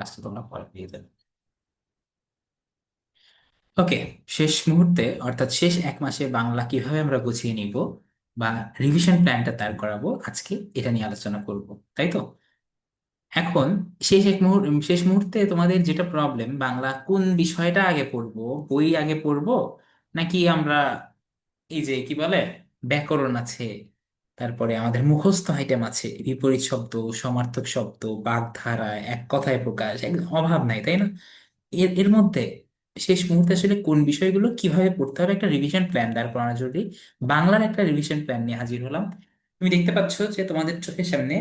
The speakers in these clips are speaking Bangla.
ক্লাসটা তোমরা পরে পেয়ে যাবে। ওকে, শেষ মুহূর্তে অর্থাৎ শেষ এক মাসে বাংলা কিভাবে আমরা গুছিয়ে নিব বা রিভিশন প্ল্যানটা তার করাবো, আজকে এটা নিয়ে আলোচনা করব, তাই তো? এখন শেষ মুহূর্তে তোমাদের যেটা প্রবলেম, বাংলা কোন বিষয়টা আগে পড়বো, বই আগে পড়বো নাকি আমরা এই যে কি বলে ব্যাকরণ আছে, তারপরে আমাদের মুখস্থ আইটেম আছে, বিপরীত শব্দ, সমার্থক শব্দ, বাগধারা, এক কথায় প্রকাশ, একদম অভাব নাই, তাই না? এর এর মধ্যে শেষ মুহূর্তে আসলে কোন বিষয়গুলো কিভাবে পড়তে হবে একটা রিভিশন প্ল্যান দাঁড় করানো জরুরি। বাংলার একটা রিভিশন প্ল্যান নিয়ে হাজির হলাম। তুমি দেখতে পাচ্ছ যে তোমাদের চোখের সামনে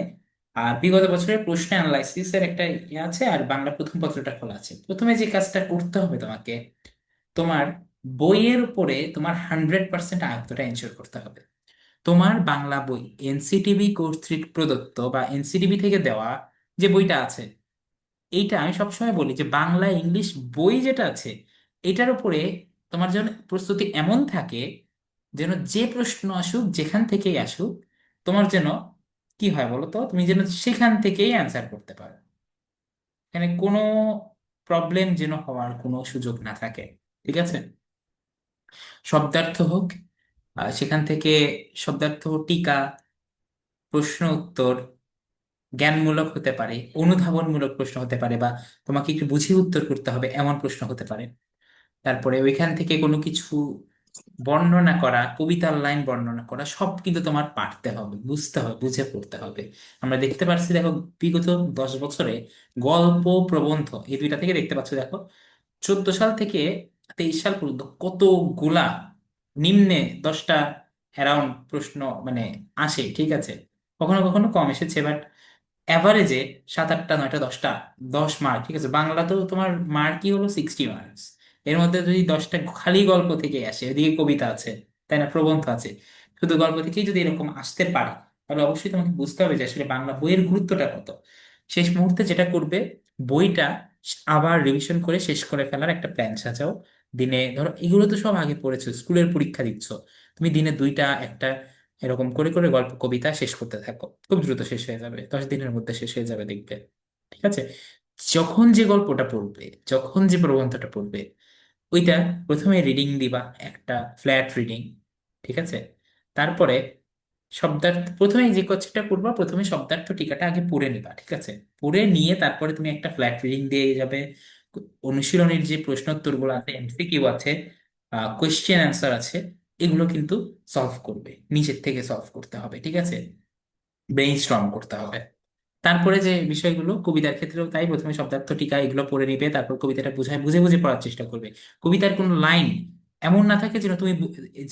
বিগত বছরের প্রশ্ন অ্যানালাইসিস এর একটা ইয়ে আছে, আর বাংলা প্রথম পত্রটা খোলা আছে। প্রথমে যে কাজটা করতে হবে তোমাকে, তোমার বইয়ের উপরে তোমার 100% আয়ত্তটা এনশিওর করতে হবে। তোমার বাংলা বই এনসিটিবি কর্তৃক প্রদত্ত বা এনসিটিবি থেকে দেওয়া যে বইটা আছে, এইটা আমি সবসময় বলি যে বাংলা ইংলিশ বই যেটা আছে এটার উপরে তোমার যেন প্রস্তুতি এমন থাকে যেন যে প্রশ্ন আসুক যেখান থেকেই আসুক, তোমার যেন কি হয় বলো তো, তুমি যেন সেখান থেকেই অ্যান্সার করতে পারো। এখানে কোনো প্রবলেম যেন হওয়ার কোনো সুযোগ না থাকে, ঠিক আছে? শব্দার্থ হোক, সেখান থেকে শব্দার্থ, টিকা, প্রশ্ন উত্তর, জ্ঞানমূলক হতে পারে, অনুধাবনমূলক প্রশ্ন হতে পারে, বা তোমাকে একটু বুঝিয়ে উত্তর করতে হবে এমন প্রশ্ন হতে পারে। তারপরে ওইখান থেকে কোনো কিছু বর্ণনা করা, কবিতার লাইন বর্ণনা করা, সব কিন্তু তোমার পারতে হবে, বুঝতে হবে, বুঝে পড়তে হবে। আমরা দেখতে পাচ্ছি দেখো, বিগত 10 বছরে গল্প, প্রবন্ধ, এই দুইটা থেকে দেখতে পাচ্ছ দেখো, 14 সাল থেকে 23 সাল পর্যন্ত কতগুলা নিম্নে 10টা অ্যারাউন্ড প্রশ্ন মানে আসে, ঠিক আছে? কখনো কখনো কম এসেছে, বাট অ্যাভারেজে 7, 8, 9, 10টা, 10 মার্ক, ঠিক আছে? বাংলাতেও তোমার মার্কই হলো 60 মার্কস। এর মধ্যে যদি 10টা খালি গল্প থেকে আসে, এদিকে কবিতা আছে, তাই না, প্রবন্ধ আছে, শুধু গল্প থেকেই যদি এরকম আসতে পারে, তাহলে অবশ্যই তোমাকে বুঝতে হবে যে আসলে বাংলা বইয়ের গুরুত্বটা কত। শেষ মুহূর্তে যেটা করবে, বইটা আবার রিভিশন করে শেষ করে ফেলার একটা প্ল্যান সাজাও। দিনে ধরো এগুলো তো সব আগে পড়েছো, স্কুলের পরীক্ষা দিচ্ছ, তুমি দিনে দুইটা একটা এরকম করে করে গল্প কবিতা শেষ করতে থাকো। খুব দ্রুত শেষ হয়ে যাবে, 10 দিনের মধ্যে শেষ হয়ে যাবে দেখবে, ঠিক আছে? যখন যে গল্পটা পড়বে, যখন যে প্রবন্ধটা পড়বে, ওইটা প্রথমে রিডিং দিবা, একটা ফ্ল্যাট রিডিং, ঠিক আছে? তারপরে শব্দার্থ, প্রথমে যে কাজটা করবা, প্রথমে শব্দার্থ টিকাটা আগে পড়ে নিবা, ঠিক আছে? পড়ে নিয়ে তারপরে তুমি একটা ফ্ল্যাট রিডিং দিয়ে যাবে। অনুশীলনের যে প্রশ্নোত্তরগুলো আছে, এমসিকিউ আছে, কোয়েশ্চেন অ্যান্সার আছে, এগুলো কিন্তু সলভ করবে, নিজের থেকে সলভ করতে হবে, ঠিক আছে? ব্রেইন স্টর্ম করতে হবে। তারপরে যে বিষয়গুলো, কবিতার ক্ষেত্রেও তাই, প্রথমে শব্দার্থ টিকা এগুলো পড়ে নিবে, তারপর কবিতাটা বুঝায় বুঝে বুঝে পড়ার চেষ্টা করবে। কবিতার কোনো লাইন এমন না থাকে যেন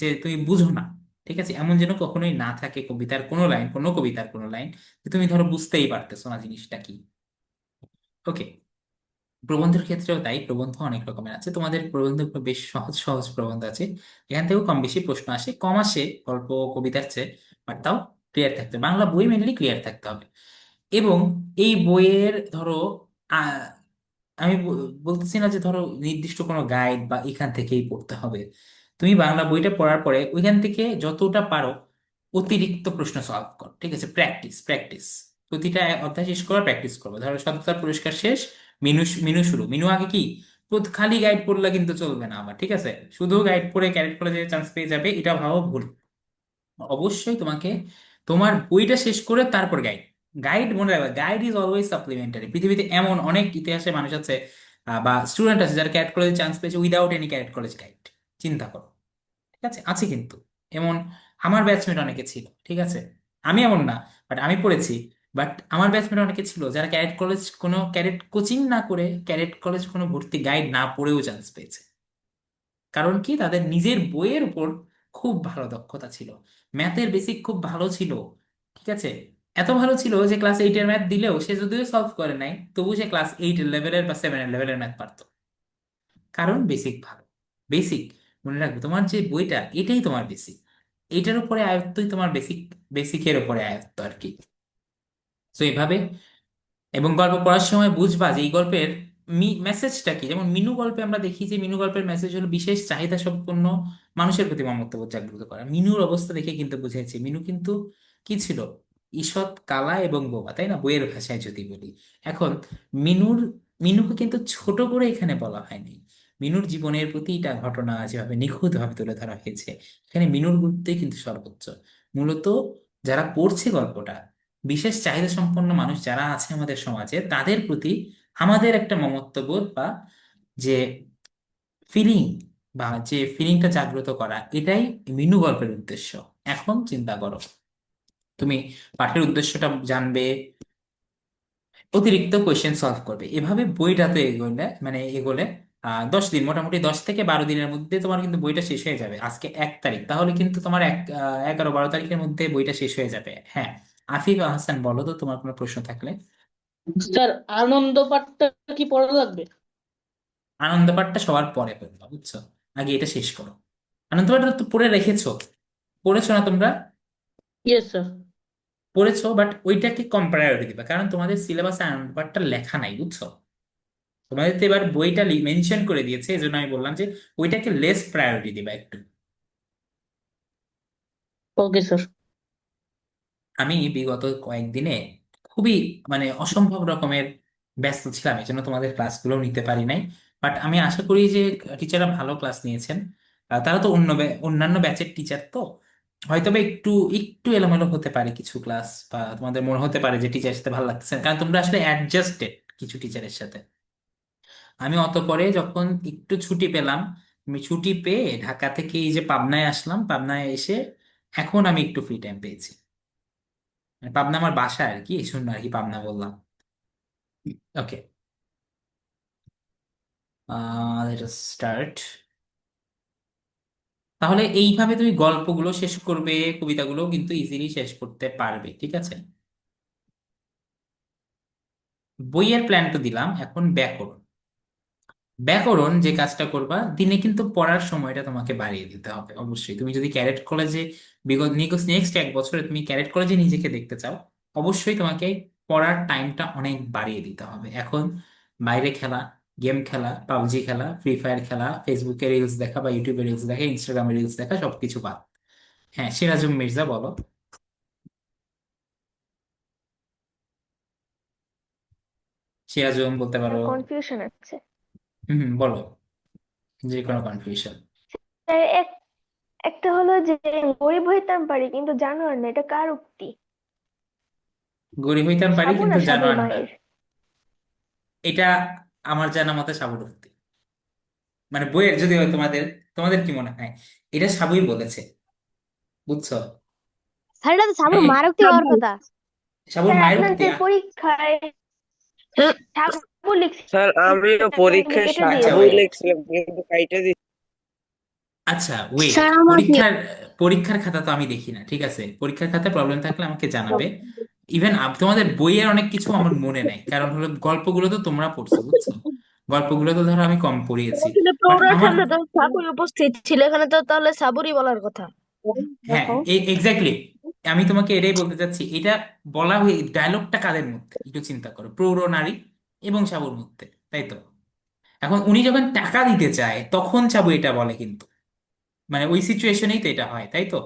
যে তুমি বুঝো না, ঠিক আছে? এমন যেন কখনোই না থাকে কবিতার কোনো লাইন, কোনো কবিতার কোনো লাইন যে তুমি ধরো বুঝতেই পারতেছো না জিনিসটা কি। ওকে, প্রবন্ধের ক্ষেত্রেও তাই, প্রবন্ধ অনেক রকমের আছে, তোমাদের প্রবন্ধ বেশ সহজ সহজ প্রবন্ধ আছে, এখান থেকেও কম বেশি প্রশ্ন আসে, কম আসে গল্প কবিতার চেয়ে, বাট তাও ক্লিয়ার থাকতে হবে। বাংলা বই মেনলি ক্লিয়ার থাকতে হবে। এবং এই বইয়ের ধরো আহ, আমি বলতেছি না যে ধরো নির্দিষ্ট কোনো গাইড বা এখান থেকেই পড়তে হবে। তুমি বাংলা বইটা পড়ার পরে ওইখান থেকে যতটা পারো অতিরিক্ত প্রশ্ন সলভ করো, ঠিক আছে? প্র্যাকটিস, প্র্যাকটিস, প্রতিটা অধ্যায় শেষ করার প্র্যাকটিস করবে। ধরো শতকরা পুরস্কার শেষ, মিনু মিনু শুরু। মিনু আগে কি, খালি গাইড পড়লে কিন্তু চলবে না আবার, ঠিক আছে? শুধু গাইড পড়ে ক্যারেক্ট কলেজে চান্স পেয়ে যাবে, এটা ভাবো ভুল। অবশ্যই তোমাকে তোমার বইটা শেষ করে তারপর গাইড, গাইড মনে রাখবে, গাইড ইজ অলওয়েজ সাপ্লিমেন্টারি। পৃথিবীতে এমন অনেক ইতিহাসে মানুষ আছে বা স্টুডেন্ট আছে যারা ক্যারেক্ট কলেজে চান্স পেয়েছে without any correct college guide. চিন্তা করো, ঠিক আছে? আছে কিন্তু এমন, আমার ব্যাচমেট অনেকে ছিল, ঠিক আছে? আমি এমন না, বাট আমি পড়েছি। বাট আমার ব্যাচমেট অনেকে ছিল যারা ক্যারেট কলেজ কোনো ক্যারেট কোচিং না করে, ক্যারেট কলেজ কোনো ভর্তি গাইড না পড়েও চান্স পেয়েছে। কারণ কি, তাদের নিজের বইয়ের উপর খুব ভালো দক্ষতা ছিল, ম্যাথের বেসিক খুব ভালো ছিল, ঠিক আছে? এত ভালো ছিল যে ক্লাস 8 এর ম্যাথ দিলেও সে যদিও সলভ করে নাই, তবু সে ক্লাস 8 লেভেলের বা 7 লেভেলের ম্যাথ পারতো। কারণ বেসিক ভালো। বেসিক, মনে রাখবে, তোমার যে বইটা এটাই তোমার বেসিক, এটার উপরে আয়ত্তই তোমার বেসিক, বেসিকের উপরে আয়ত্ত আর কি। তো এইভাবে, এবং গল্প পড়ার সময় বুঝবা যে এই গল্পের মেসেজটা কি। যেমন মিনু গল্পে আমরা দেখি যে মিনু গল্পের মেসেজ হলো বিশেষ চাহিদা সম্পন্ন মানুষের প্রতি মমত্ববোধ জাগ্রত করা। মিনুর অবস্থা দেখে কিন্তু বুঝেছি মিনু কিন্তু কি ছিল, ঈষৎ কালা এবং বোবা, তাই না, বইয়ের ভাষায় যদি বলি। এখন মিনুর মিনুকে কিন্তু ছোট করে এখানে বলা হয়নি। মিনুর জীবনের প্রতিটা ঘটনা যেভাবে নিখুঁতভাবে তুলে ধরা হয়েছে, এখানে মিনুর গুরুত্বই কিন্তু সর্বোচ্চ। মূলত যারা পড়ছে গল্পটা, বিশেষ চাহিদা সম্পন্ন মানুষ যারা আছে আমাদের সমাজে, তাদের প্রতি আমাদের একটা মমত্ববোধ বা যে ফিলিং, বা যে ফিলিংটা জাগ্রত করা, এটাই মিনু গল্পের উদ্দেশ্য। এখন চিন্তা করো, তুমি পাঠের উদ্দেশ্যটা জানবে, অতিরিক্ত কোয়েশ্চেন সলভ করবে, এভাবে বইটাতে এগোলে মানে এগোলে 10 দিন, মোটামুটি 10 থেকে 12 দিনের মধ্যে তোমার কিন্তু বইটা শেষ হয়ে যাবে। আজকে 1 তারিখ, তাহলে কিন্তু তোমার 11-12 তারিখের মধ্যে বইটা শেষ হয়ে যাবে। হ্যাঁ, আফিফ হাসান, বলো তো তোমার কোনো প্রশ্ন থাকলে। স্যার, আনন্দ পাঠটা কি পড়া লাগবে? আনন্দ পাঠটা সবার পরে পড়বা, বুঝছো? আগে এটা শেষ করো। আনন্দ পাঠটা তো পড়ে রেখেছো, পড়েছো না তোমরা? Yes sir. পড়েছো, বাট ওইটাকে কম প্রায়োরিটি দিবা, কারণ তোমাদের সিলেবাসে আনন্দ পাঠটা লেখা নাই, বুঝছো? তোমাদের তো এবার বইটা মেনশন করে দিয়েছে, এই জন্য আমি বললাম যে ওইটাকে লেস প্রায়োরিটি দিবা একটু। Okay sir. আমি বিগত কয়েকদিনে খুবই মানে অসম্ভব রকমের ব্যস্ত ছিলাম, এই জন্য তোমাদের ক্লাসগুলো নিতে পারি নাই। বাট আমি আশা করি যে টিচাররা ভালো ক্লাস নিয়েছেন। তারা তো অন্যান্য ব্যাচের টিচার, তো হয়তো বা একটু একটু এলোমেলো হতে পারে কিছু ক্লাস, বা তোমাদের মনে হতে পারে যে টিচারের সাথে ভালো লাগতেছে না, কারণ তোমরা আসলে অ্যাডজাস্টেড কিছু টিচারের সাথে। আমি অত পরে যখন একটু ছুটি পেলাম, আমি ছুটি পেয়ে ঢাকা থেকে এই যে পাবনায় আসলাম, পাবনায় এসে এখন আমি একটু ফ্রি টাইম পেয়েছি। মানে পাবনা আমার বাসা আর কি, এই জন্য আর কি পাবনা বললাম। ওকে, লেট আস স্টার্ট। তাহলে এইভাবে তুমি গল্পগুলো শেষ করবে, কবিতাগুলো কিন্তু ইজিলি শেষ করতে পারবে, ঠিক আছে? বইয়ের প্ল্যান তো দিলাম, এখন ব্যাকরণ। ব্যাকরণ যে কাজটা করবা, দিনে কিন্তু পড়ার সময়টা তোমাকে বাড়িয়ে দিতে হবে অবশ্যই। তুমি যদি ক্যারেট কলেজে বিগত নেক্সট 1 বছরে তুমি ক্যারেট কলেজে নিজেকে দেখতে চাও, অবশ্যই তোমাকে পড়ার টাইমটা অনেক বাড়িয়ে দিতে হবে। এখন বাইরে খেলা, গেম খেলা, পাবজি খেলা, ফ্রি ফায়ার খেলা, ফেসবুকে রিলস দেখা বা ইউটিউবে রিলস দেখা, ইনস্টাগ্রামে রিলস দেখা, সবকিছু বাদ। হ্যাঁ, সিরাজুম মির্জা, বলো। সিরাজুম বলতে পারো। কনফিউশন আছে। হুম হুম, বলো, যে কোনো কনফিউশন। স্যার, একটা হলো যে গরিব হইতাম পারি কিন্তু জানোয়ার না, এটা কার উক্তি? গরিব হইতাম পারি সাবু না কিন্তু সাবুর জানোয়ার না, মায়ের? এটা আমার জানা মতে সাবুর। মানে বইয়ের যদি হয়, তোমাদের তোমাদের কি মনে হয়? এটা সাবুই বলেছে, বুঝছো? স্যার এটা তো সাবুর হ্যাঁ, মারুক্তি হওয়ার কথা। সাবুর স্যার, মায়ের আপনার উক্তি। যে পরীক্ষায় হ্যাঁ, সাবু স্যার আমিও লিখছিলেন কিন্তু পরীক্ষায় কেটে আচ্ছা সাবুই দিয়েছে। ওয়েট, লিখছিলাম কিন্তু কাইটা দিছি। আচ্ছা ওয়েট, স্যার আমার কি পরীক্ষার পরীক্ষার খাতা তো আমি দেখি না, ঠিক আছে? পরীক্ষার খাতায় প্রবলেম থাকলে আমাকে জানাবে। ইভেন তোমাদের বইয়ের অনেক কিছু আমার মনে নাই, কারণ হলো গল্পগুলো তো তোমরা পড়ছো, বুঝছো? গল্পগুলো তো ধরো আমি কম পড়িয়েছি। কিন্তু বাট প্রৌঢ়ার আমার, সামনে তো সাবুই উপস্থিত ছিল, এখানে তো তাহলে সাবুরই বলার কথা। হ্যাঁ এক্স্যাক্টলি, আমি তোমাকে এটাই বলতে চাচ্ছি। এটা বলা হয়ে ডায়লগটা কাদের মধ্যে একটু চিন্তা করো, প্রৌঢ় নারী এবং সাবুর মধ্যে, তাই তো? এখন উনি যখন টাকা দিতে চায় তখন সাবু এটা বলে কিন্তু, মানে ওই সিচুয়েশনেই তো এটা হয়, তাই তো?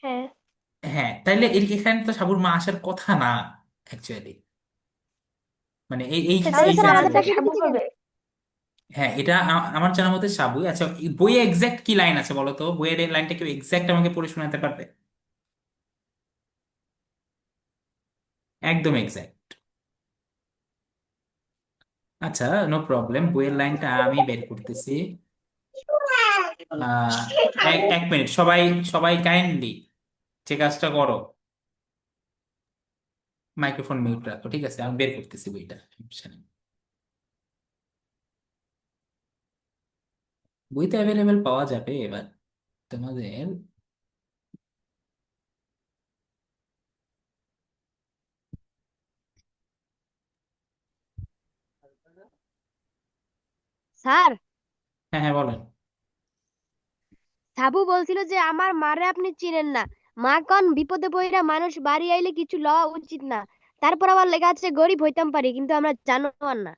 হ্যাঁ, হ্যাঁ, তাইলে এখানে তো সাবুর মা আসার কথা না অ্যাকচুয়ালি, মানে এই এই তাহলে এই স্যার সেন্সে আমাদের আনসার বলছি। চাকরি সাবু দিতেছে কেন? হবে। হ্যাঁ, এটা আমার জানার মতে সাবুই। আচ্ছা, এই বইয়ে এক্সাক্ট কি লাইন আছে বলো তো? বইয়ের এই লাইনটা কেউ এক্সাক্ট আমাকে পড়ে শোনাতে পারবে? একদম এক্সাক্ট। আচ্ছা, নো প্রবলেম, বইয়ের লাইনটা আমি বের করতেছি। আহ এক এক মিনিট, সবাই সবাই কাইন্ডলি যে কাজটা করো, মাইক্রোফোন মিউট রাখো, ঠিক আছে? আমি বের করতেছি বইটা, সমস্যা নেই। বই তো অ্যাভেলেবেল পাওয়া যাবে এবার তোমাদের। স্যার, হ্যাঁ হ্যাঁ, বলেন। সাবু বলছিল যে আমার মারে আপনি চিনেন না। মা কোন বিপদে পড়িরা মানুষ বাড়ি আইলে কিছু লওয়া উচিত না। তারপর আবার লেখা আছে গরিব হইতাম পারি কিন্তু আমরা জানোয়ার না।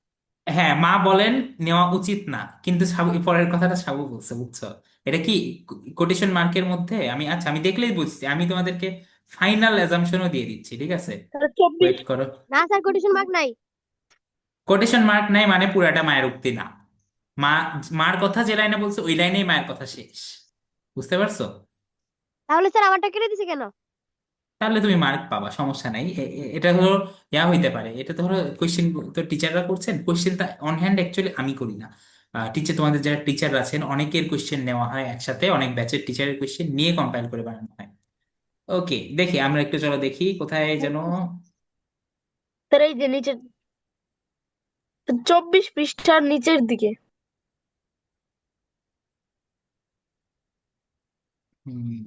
হ্যাঁ, মা বলেন নেওয়া উচিত না, কিন্তু সাবু এই পরের কথাটা সাবু বলছে, বুঝছো? এটা কি কোটেশন মার্কের মধ্যে? আমি আচ্ছা, আমি দেখলেই বুঝছি, আমি তোমাদেরকে ফাইনাল অ্যাজাম্পশনও দিয়ে দিচ্ছি, ঠিক আছে? তাহলে 24। ওয়েট করো। না স্যার, কোটেশন মার্ক নাই। কোটেশন মার্ক নাই মানে পুরাটা মায়ের উক্তি না। মা, মার কথা যে লাইনে বলছে ওই লাইনেই মায়ের কথা শেষ। বুঝতে পারছো? তাহলে স্যার আমারটা কেটে দিছে কেন? তাহলে তুমি মার্ক পাবা, সমস্যা নাই। এটা হলো হইতে পারে, এটা তো হলো কোয়েশ্চেন, তো টিচাররা করছেন কোয়েশ্চেন, অন হ্যান্ড অ্যাকচুয়ালি আমি করি না। টিচার, তোমাদের যারা টিচার আছেন অনেকের কোয়েশ্চেন নেওয়া হয় একসাথে, অনেক ব্যাচের টিচারের কোয়েশ্চেন নিয়ে কম্পাইল করে বানানো হয়। ওকে, দেখি আমরা একটু, চলো দেখি কোথায় যেন। স্যার এই যে নিচের 24 পৃষ্ঠার নিচের দিকে। হুম,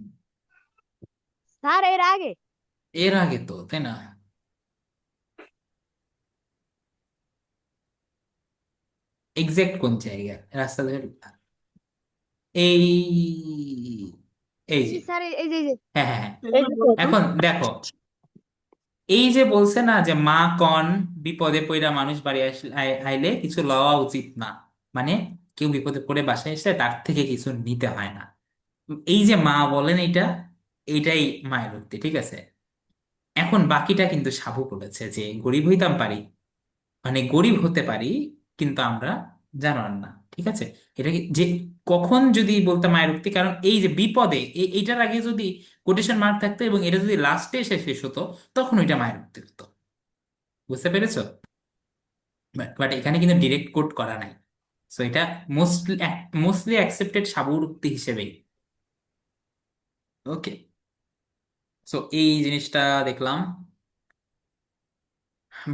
স্যার এর আগে। এর আগে তো, তাই না? এক্সাক্ট কোন জায়গায় রাস্তা ধরে? এই, এই এই যে, যে স্যার, এই যে হ্যাঁ হ্যাঁ হ্যাঁ। এই যে স্যার, এখন দেখো, এই যে বলছে না যে মা কন বিপদে পইড়া মানুষ বাড়ি আইলে কিছু লওয়া উচিত না, মানে কেউ বিপদে পড়ে বাসায় এসে তার থেকে কিছু নিতে হয় না। এই যে মা বলেন, এইটাই মায়ের উক্তি, ঠিক আছে? এখন বাকিটা কিন্তু সাবু বলেছে যে গরিব হইতাম পারি, মানে গরিব হতে পারি কিন্তু আমরা জানোয়ার না, ঠিক আছে? এটা যে কখন যদি বলতে মায়ের উক্তি, কারণ এই যে বিপদে, এইটার আগে যদি কোটেশন মার্ক থাকতো এবং এটা যদি লাস্টে এসে শেষ হতো, তখন ওইটা মায়ের উক্তি হতো। বুঝতে পেরেছো? বাট এখানে কিন্তু ডিরেক্ট কোট করা নাই। সো এটা মোস্টলি মোস্টলি অ্যাকসেপ্টেড সাবুর উক্তি হিসেবেই। ওকে, সো এই জিনিসটা দেখলাম।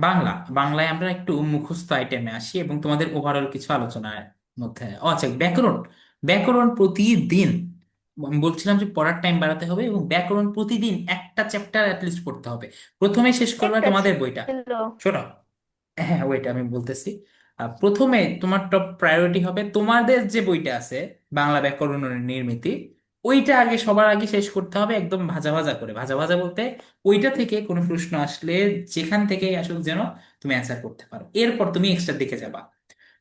বাংলা, বাংলায় আমরা একটু মুখস্থ আইটেমে আসি এবং তোমাদের ওভারঅল কিছু আলোচনার মধ্যে, আচ্ছা ব্যাকরণ। ব্যাকরণ প্রতিদিন, আমি বলছিলাম যে পড়ার টাইম বাড়াতে হবে এবং ব্যাকরণ প্রতিদিন একটা চ্যাপ্টার অ্যাটলিস্ট পড়তে হবে। প্রথমে শেষ করবে একটা তোমাদের বইটা। ছিল। শোনো, হ্যাঁ ওইটা আমি বলতেছি। প্রথমে তোমার টপ প্রায়োরিটি হবে তোমাদের যে বইটা আছে, বাংলা ব্যাকরণ ও নির্মিতি, ওইটা আগে সবার আগে শেষ করতে হবে, একদম ভাজা ভাজা করে। ভাজা ভাজা বলতে ওইটা থেকে কোনো প্রশ্ন আসলে যেখান থেকে আসুক যেন তুমি অ্যান্সার করতে পারো, এরপর তুমি এক্সট্রা দিকে যাবা।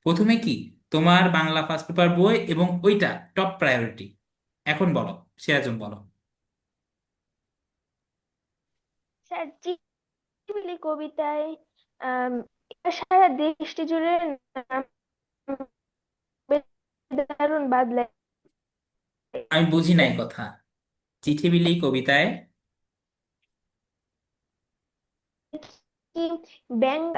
প্রথমে কি, তোমার বাংলা ফার্স্ট পেপার বই এবং ওইটা টপ প্রায়োরিটি। এখন বলো, সিরাজুল বলো। স্যার চিঠিবিলি কবিতায় আম, সারা দেশটি জুড়ে নাম দারুণ বাদলায় আমি বুঝি নাই কথা। চিঠি বিলি কবিতায়, কি ব্যাংক।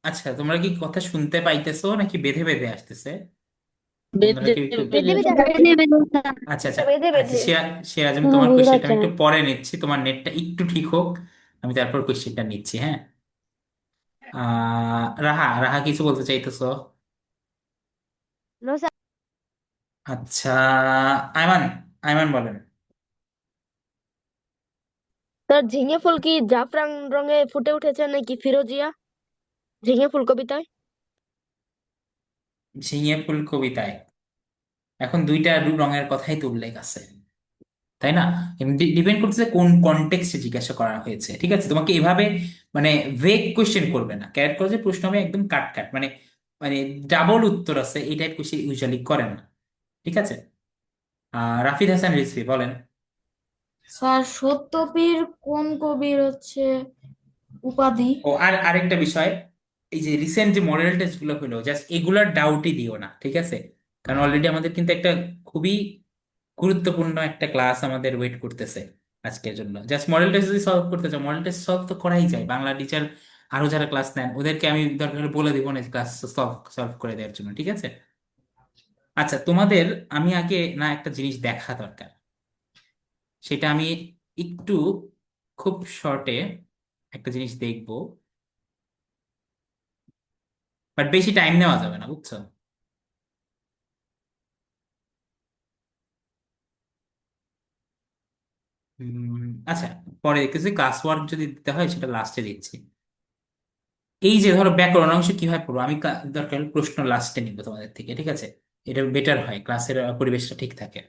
আচ্ছা তোমরা কি কথা শুনতে পাইতেছো নাকি বেঁধে বেঁধে আসতেছে? তোমরা বেঁধে কি একটু, বেঁধে। বেঁধে বেঁধে। আচ্ছা আচ্ছা। বেঁধে আচ্ছা বেঁধে সিরাজম, কোনো তোমার বুঝতে কোয়েশ্চেনটা পারছে আমি না। একটু পরে নিচ্ছি, তোমার নেটটা একটু ঠিক হোক, আমি তারপর কোয়েশ্চেনটা নিচ্ছি, হ্যাঁ। রাহা, রাহা কিছু বলতে চাইতেছো? No sir. আচ্ছা, আয়মান, আয়মান বলেন। স্যার ঝিঙে ফুল কি জাফরান রঙে ফুটে উঠেছে নাকি ফিরোজিয়া? ঝিঙে ফুল কবিতায়। ঝিঙে ফুল কবিতায় এখন দুইটা রঙের কথাই তো উল্লেখ আছে, তাই না? ডিপেন্ড করতেছে কোন কনটেক্সটে জিজ্ঞাসা করা হয়েছে, ঠিক আছে? তোমাকে এভাবে মানে ভেগ কোশ্চেন করবে না, ক্যারেক্ট করে যে প্রশ্ন হবে একদম কাট কাট, মানে মানে ডাবল উত্তর আছে, এই টাইপ কোশ্চেন ইউজুয়ালি করে না, ঠিক আছে? রাফিদ হাসান রিজভী বলেন। স্যার সত্যপীর কোন কবির উপাধি? ও আর আরেকটা বিষয়, এই যে রিসেন্ট যে মডেল টেস্ট গুলো হলো, জাস্ট এগুলার ডাউটই দিও না, ঠিক আছে? কারণ অলরেডি আমাদের কিন্তু একটা খুবই গুরুত্বপূর্ণ একটা ক্লাস আমাদের ওয়েট করতেছে আজকের জন্য। জাস্ট মডেল টেস্ট যদি সলভ করতে চাও, মডেল টেস্ট সলভ তো করাই যায়, বাংলা টিচার আরো যারা ক্লাস নেন ওদেরকে আমি দরকার হলে বলে দিব না ক্লাস সলভ সলভ করে দেওয়ার জন্য, ঠিক আছে? আচ্ছা তোমাদের, আমি আগে না একটা জিনিস দেখা দরকার, সেটা আমি একটু খুব শর্টে একটা জিনিস দেখবো, বাট বেশি টাইম নেওয়া যাবে না, বুঝছো? আচ্ছা, পরে দেখতেছি ক্লাস ওয়ার্ক যদি দিতে হয় সেটা লাস্টে দিচ্ছি। এই যে ধরো ব্যাকরণ অংশ কিভাবে পড়বো, আমি দরকার হলে প্রশ্ন লাস্টে নিবো তোমাদের থেকে, ঠিক আছে? এটা বেটার হয়, ক্লাসের পরিবেশটা ঠিক থাকে।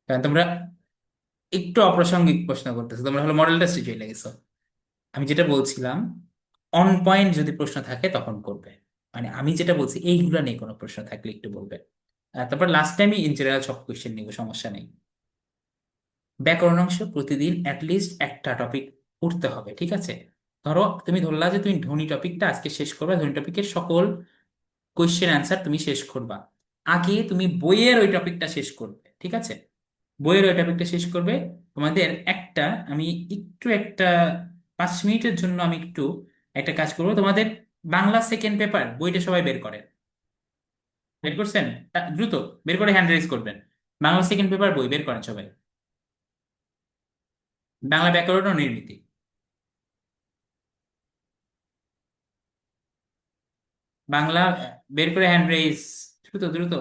কারণ তোমরা একটু অপ্রাসঙ্গিক প্রশ্ন করতেছো, তোমরা হলো মডেল টেস্টে চলে গেছো। আমি যেটা বলছিলাম, অন পয়েন্ট যদি প্রশ্ন থাকে তখন করবে, মানে আমি যেটা বলছি এইগুলো নিয়ে কোনো প্রশ্ন থাকলে একটু বলবে। তারপর লাস্ট টাইমে ইন জেনারেল সব কোয়েশ্চেন নিবো, সমস্যা নেই। ব্যাকরণ অংশ প্রতিদিন অ্যাটলিস্ট একটা টপিক পড়তে হবে, ঠিক আছে? ধরো তুমি ধরলা যে তুমি ধনী টপিকটা আজকে শেষ করবা, ধনী টপিকের সকল কোয়েশ্চেন অ্যান্সার তুমি শেষ করবা। আগে তুমি বইয়ের ওই টপিকটা শেষ করবে, ঠিক আছে? বইয়ের ওই টপিকটা শেষ করবে। তোমাদের একটা, আমি একটা 5 মিনিটের জন্য আমি একটু একটা কাজ করবো। তোমাদের বাংলা সেকেন্ড পেপার বইটা সবাই বের করেন। বের করছেন? দ্রুত বের করে হ্যান্ড রেজ করবেন। বাংলা সেকেন্ড পেপার বই বের করেন সবাই। বাংলা ব্যাকরণ ও নির্মিতি। বাংলা বের করে হ্যান্ড রেজ, দ্রুত দ্রুত।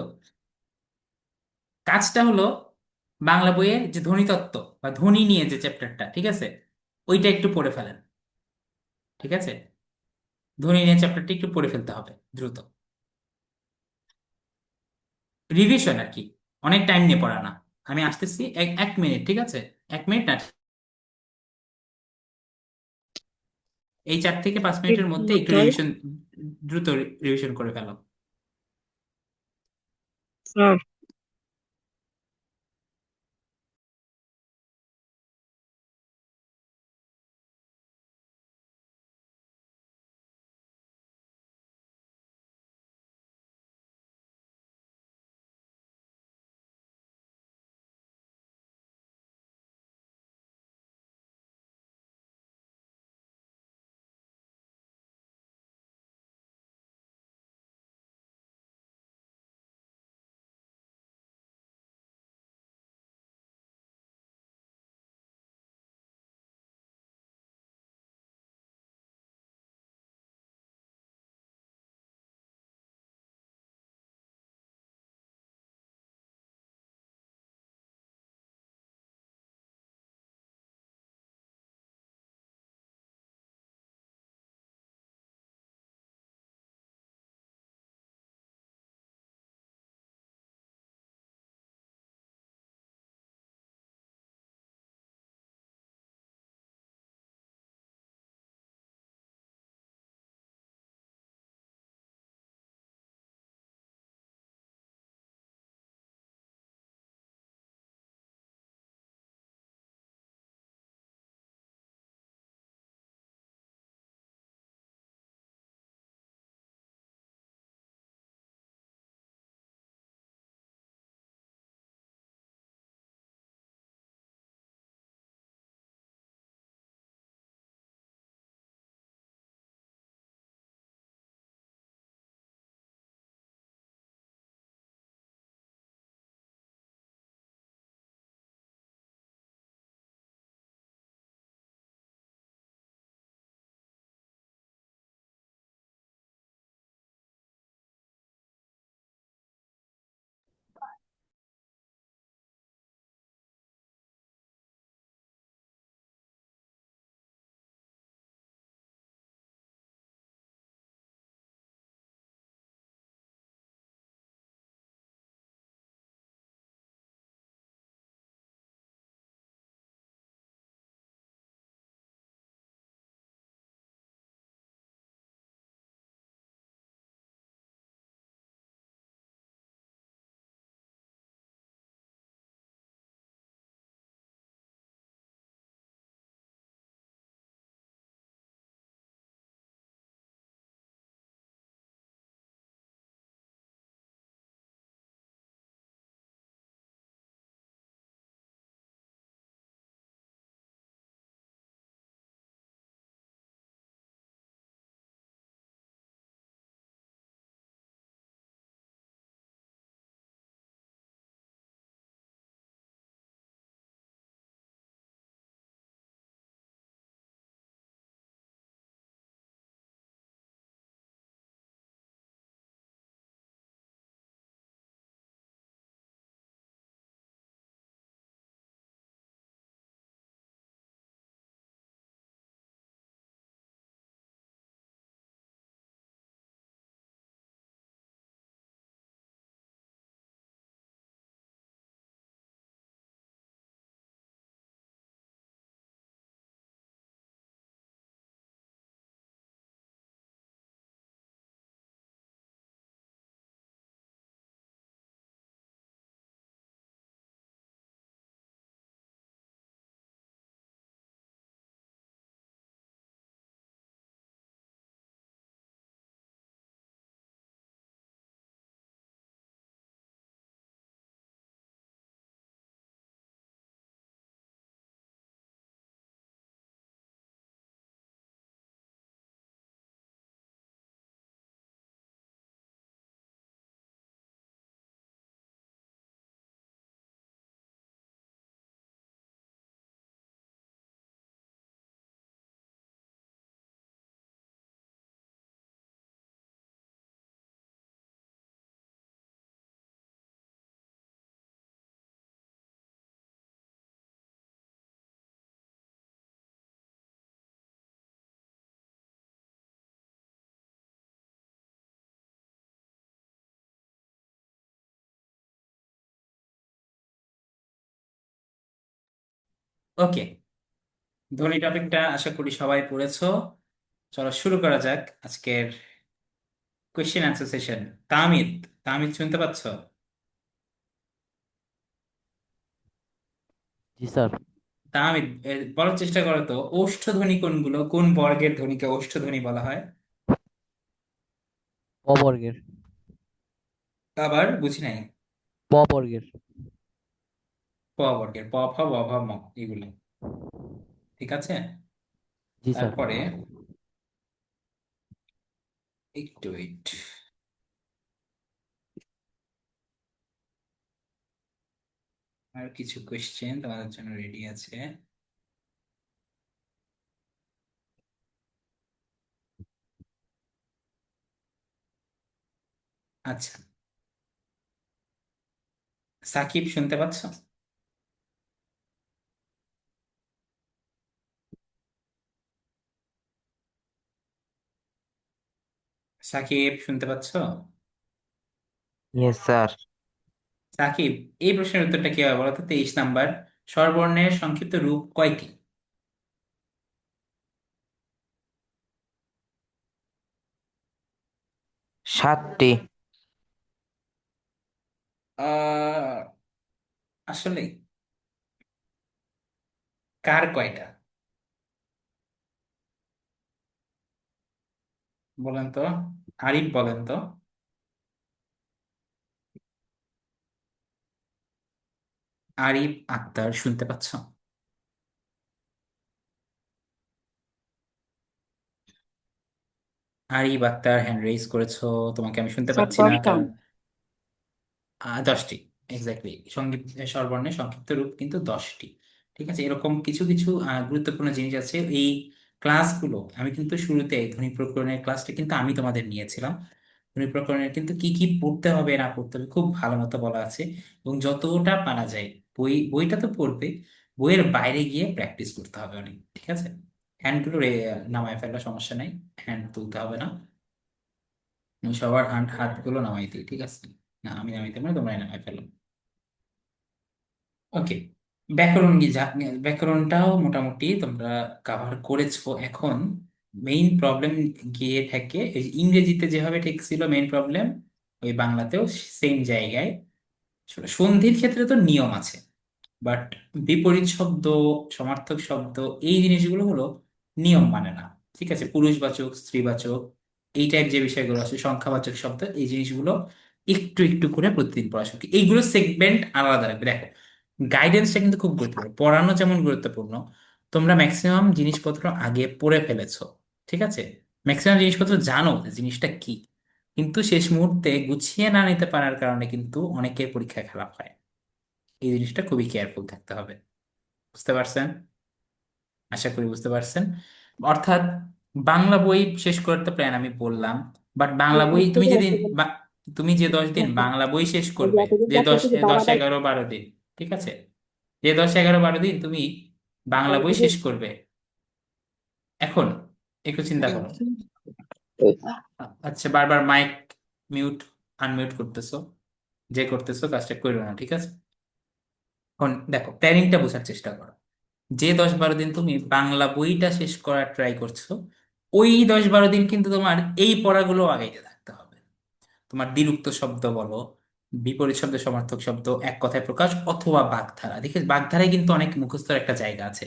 কাজটা হলো বাংলা বইয়ের যে ধ্বনিতত্ত্ব বা ধ্বনি নিয়ে যে চ্যাপ্টারটা, ঠিক আছে, ওইটা একটু পড়ে ফেলেন। ঠিক আছে, ধ্বনি নিয়ে চ্যাপ্টারটা একটু পড়ে ফেলতে হবে দ্রুত। রিভিশন আর কি, অনেক টাইম নিয়ে পড়া না। আমি আসতেছি, এক এক মিনিট, ঠিক আছে? 1 মিনিট না, এই 4 থেকে 5 মিনিটের মধ্যে একটু রিভিশন, দ্রুত রিভিশন করে ফেলো। স্যার ওকে, ধ্বনি টপিকটা আশা করি সবাই পড়েছো। চলো শুরু করা যাক আজকের কোয়েশ্চেন অ্যান্সার সেশন। তামিদ, তামিদ শুনতে পাচ্ছ? জি স্যার। তামিদ, বলার চেষ্টা করো তো, ওষ্ঠধ্বনি কোনগুলো, কোন বর্গের ধ্বনিকে ওষ্ঠধ্বনি বলা হয়? প বর্গের। আবার বুঝি নাই। প বর্গের। প বর্গের, প ফ ব ভ ম, এগুলো ঠিক আছে। জি স্যার। তারপরে একটু ওয়েট, আর কিছু কোয়েশ্চেন তোমাদের জন্য রেডি আছে। আচ্ছা, সাকিব শুনতে পাচ্ছ? সাকিব শুনতে পাচ্ছ? Yes sir. সাকিব, এই প্রশ্নের উত্তরটা কি হবে বলো তো? 23 নাম্বার, স্বরবর্ণের সংক্ষিপ্ত রূপ কয়টি? 7টি। আহ আসলে কার কয়টা বলেন তো, আরিফ বলেন তো। আরিফ আক্তার শুনতে পাচ্ছ? আরিফ আক্তার হ্যান্ড রেজ করেছো, তোমাকে আমি শুনতে স্যার পাচ্ছি না 10টা। কারণ 10টি, এক্স্যাক্টলি। সঙ্গীত স্বরবর্ণের সংক্ষিপ্ত রূপ কিন্তু 10টি। ঠিক আছে, এরকম কিছু কিছু গুরুত্বপূর্ণ জিনিস আছে। এই ক্লাসগুলো আমি কিন্তু শুরুতে ধ্বনি প্রকরণের ক্লাসটা কিন্তু আমি তোমাদের নিয়েছিলাম। ধ্বনি প্রকরণের কিন্তু কি কি পড়তে হবে না পড়তে হবে খুব ভালো মতো বলা আছে। এবং যতটা পারা যায়, বইটা তো পড়বে, বইয়ের বাইরে গিয়ে প্র্যাকটিস করতে হবে অনেক, ঠিক আছে। হ্যান্ডগুলো নামায় ফেলা সমস্যা নাই, হ্যান্ড তুলতে হবে না। আমি সবার হাতগুলো নামাই দিই, ঠিক আছে। না, আমি নামাইতে পারি, তোমরা নামাই ফেলো। ওকে, ব্যাকরণ ব্যাকরণটাও মোটামুটি তোমরা কাভার করেছো। এখন মেইন প্রবলেম গিয়ে থাকে এই যে ইংরেজিতে যেভাবে ঠিক ছিল মেইন প্রবলেম, ওই বাংলাতেও সেম জায়গায়। সন্ধির ক্ষেত্রে তো নিয়ম আছে, বাট বিপরীত শব্দ, সমার্থক শব্দ, এই জিনিসগুলো হলো নিয়ম মানে না। ঠিক আছে, পুরুষবাচক, স্ত্রীবাচক, এই টাইপ যে বিষয়গুলো আছে, সংখ্যাবাচক শব্দ, এই জিনিসগুলো একটু একটু করে প্রতিদিন পড়া শিখি। এইগুলো সেগমেন্ট আলাদা রাখবে। দেখো, গাইডেন্সটা কিন্তু খুব গুরুত্বপূর্ণ, পড়ানো যেমন গুরুত্বপূর্ণ, তোমরা ম্যাক্সিমাম জিনিসপত্র আগে পড়ে ফেলেছো, ঠিক আছে। ম্যাক্সিমাম জিনিসপত্র জানো যে জিনিসটা কি, কিন্তু শেষ মুহূর্তে গুছিয়ে না নিতে পারার কারণে কিন্তু অনেকের পরীক্ষা খারাপ হয়। এই জিনিসটা খুবই কেয়ারফুল থাকতে হবে। বুঝতে পারছেন? আশা করি বুঝতে পারছেন। অর্থাৎ বাংলা বই শেষ করতে প্ল্যান আমি বললাম, বাট বাংলা বই তুমি যেদিন তুমি যে 10 দিন বাংলা বই শেষ করবে, যে 10, 11, 12 দিন, ঠিক আছে, যে 10, 11, 12 দিন তুমি বাংলা বই শেষ করবে, এখন একটু চিন্তা করো। আচ্ছা, বারবার মাইক মিউট আনমিউট করতেছো, যে করতেছো কাজটা করো না, ঠিক আছে। এখন দেখো, প্ল্যানিংটা বোঝার চেষ্টা করো। যে 10, 12 দিন তুমি বাংলা বইটা শেষ করার ট্রাই করছো, ওই 10, 12 দিন কিন্তু তোমার এই পড়াগুলো আগাইতে থাকতে হবে। তোমার দ্বিরুক্ত শব্দ বলো, বিপরীত শব্দ, সমার্থক শব্দ, এক কথায় প্রকাশ, অথবা বাগধারা। দেখে বাগধারায় কিন্তু অনেক মুখস্থর একটা জায়গা আছে,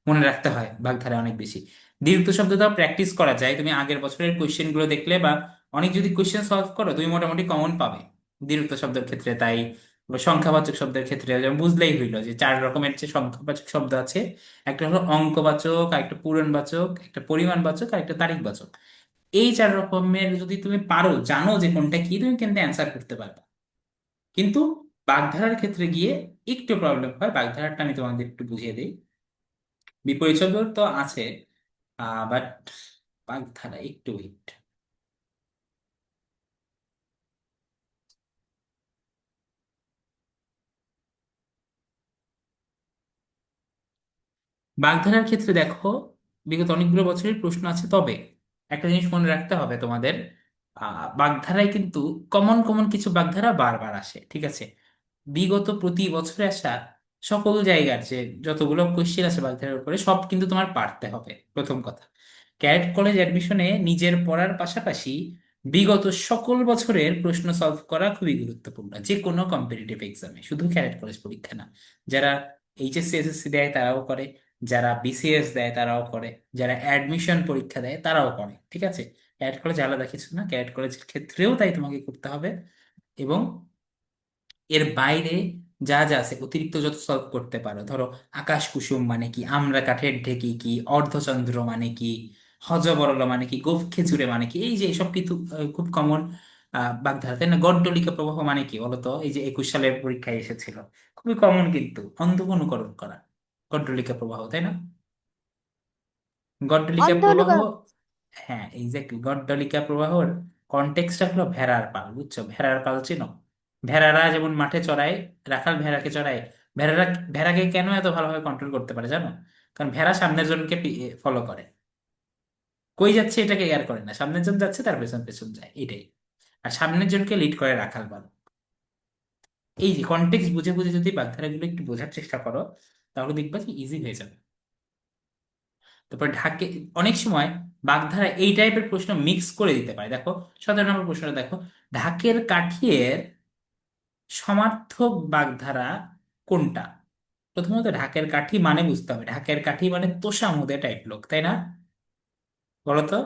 মনে রাখতে হয় বাগধারায় অনেক বেশি। দ্বিরুক্ত শব্দটা প্র্যাকটিস করা যায়, তুমি আগের বছরের কোয়েশ্চেন গুলো দেখলে বা অনেক যদি কোয়েশ্চেন সলভ করো তুমি মোটামুটি কমন পাবে দ্বিরুক্ত শব্দের ক্ষেত্রে। তাই সংখ্যাবাচক শব্দের ক্ষেত্রে যেমন বুঝলেই হইলো যে 4 রকমের যে সংখ্যাবাচক শব্দ আছে, একটা হলো অঙ্কবাচক, আর একটা পূরণবাচক, একটা পরিমাণবাচক, আর একটা তারিখবাচক। এই 4 রকমের যদি তুমি পারো, জানো যে কোনটা কি, তুমি কিন্তু অ্যান্সার করতে পারবে। কিন্তু বাগধারার ক্ষেত্রে গিয়ে একটু প্রবলেম হয়। বাগধারাটা আমি তোমাদের একটু বুঝিয়ে দিই। বিপরীত শব্দ তো আছে, বাট বাগধারা একটু ওয়েট। বাগধারার ক্ষেত্রে দেখো, বিগত অনেকগুলো বছরের প্রশ্ন আছে, তবে একটা জিনিস মনে রাখতে হবে তোমাদের, বাগধারায় কিন্তু কমন কমন কিছু বাগধারা বারবার আসে, ঠিক আছে। বিগত প্রতি বছরে আসা সকল জায়গার যে যতগুলো কোশ্চেন আছে বাগধারার উপরে সব কিন্তু তোমার পারতে হবে, প্রথম কথা। ক্যারেট কলেজ অ্যাডমিশনে নিজের পড়ার পাশাপাশি বিগত সকল বছরের প্রশ্ন সলভ করা খুবই গুরুত্বপূর্ণ যে কোনো কম্পিটিটিভ এক্সামে, শুধু ক্যারেট কলেজ পরীক্ষা না। যারা এইচএসসি এসএসসি দেয় তারাও করে, যারা বিসিএস দেয় তারাও করে, যারা অ্যাডমিশন পরীক্ষা দেয় তারাও করে, ঠিক আছে? ক্যারেট কলেজ আলাদা কিছু না, ক্যারেট কলেজের ক্ষেত্রেও তাই তোমাকে করতে হবে। এবং এর বাইরে যা যা আছে অতিরিক্ত যত সলভ করতে পারো, ধরো আকাশ কুসুম মানে কি, আমরা কাঠের ঢেকি কি, অর্ধচন্দ্র মানে কি, হযবরল মানে কি, গোঁফ খেজুরে মানে কি, এই যে এসব কিন্তু খুব কমন বাগধারা, তাই না? গড্ডলিকা প্রবাহ মানে কি বলতো, এই যে 21 সালের পরীক্ষায় এসেছিল, খুবই কমন কিন্তু, অন্ধ অনুকরণ করা, গড্ডলিকা প্রবাহ, তাই না? গড্ডলিকা অন্ধ প্রবাহ, অনুকরণ। হ্যাঁ এক্স্যাক্টলি, গড্ডলিকা প্রবাহর কনটেক্সটটা হলো ভেড়ার পাল, বুঝছো? ভেড়ার পাল চেনো? ভেড়ারা যেমন মাঠে চড়ায়, রাখাল ভেড়াকে চড়ায়, ভেড়ারা ভেড়াকে কেন এত ভালোভাবে কন্ট্রোল করতে পারে জানো? কারণ ভেড়া সামনের জনকে ফলো করে, কই যাচ্ছে এটাকে কেয়ার করে না, সামনের জন যাচ্ছে তার পেছন পেছন যায়, এটাই। আর সামনের জনকে লিড করে রাখাল বাল। এই যে কনটেক্সট বুঝে বুঝে যদি বাগধারাগুলো একটু বোঝার চেষ্টা করো, তাহলে দেখবা যে ইজি হয়ে যাবে। তারপর ঢাকে অনেক সময় বাগধারা এই টাইপের প্রশ্ন মিক্স করে দিতে পারে, দেখো 17 নম্বর প্রশ্নটা দেখো, ঢাকের কাঠিয়ের সমার্থক বাগধারা কোনটা? প্রথমত ঢাকের কাঠি মানে বুঝতে হবে, ঢাকের কাঠি মানে তোষামোদে টাইপ লোক, তাই না? বলতো,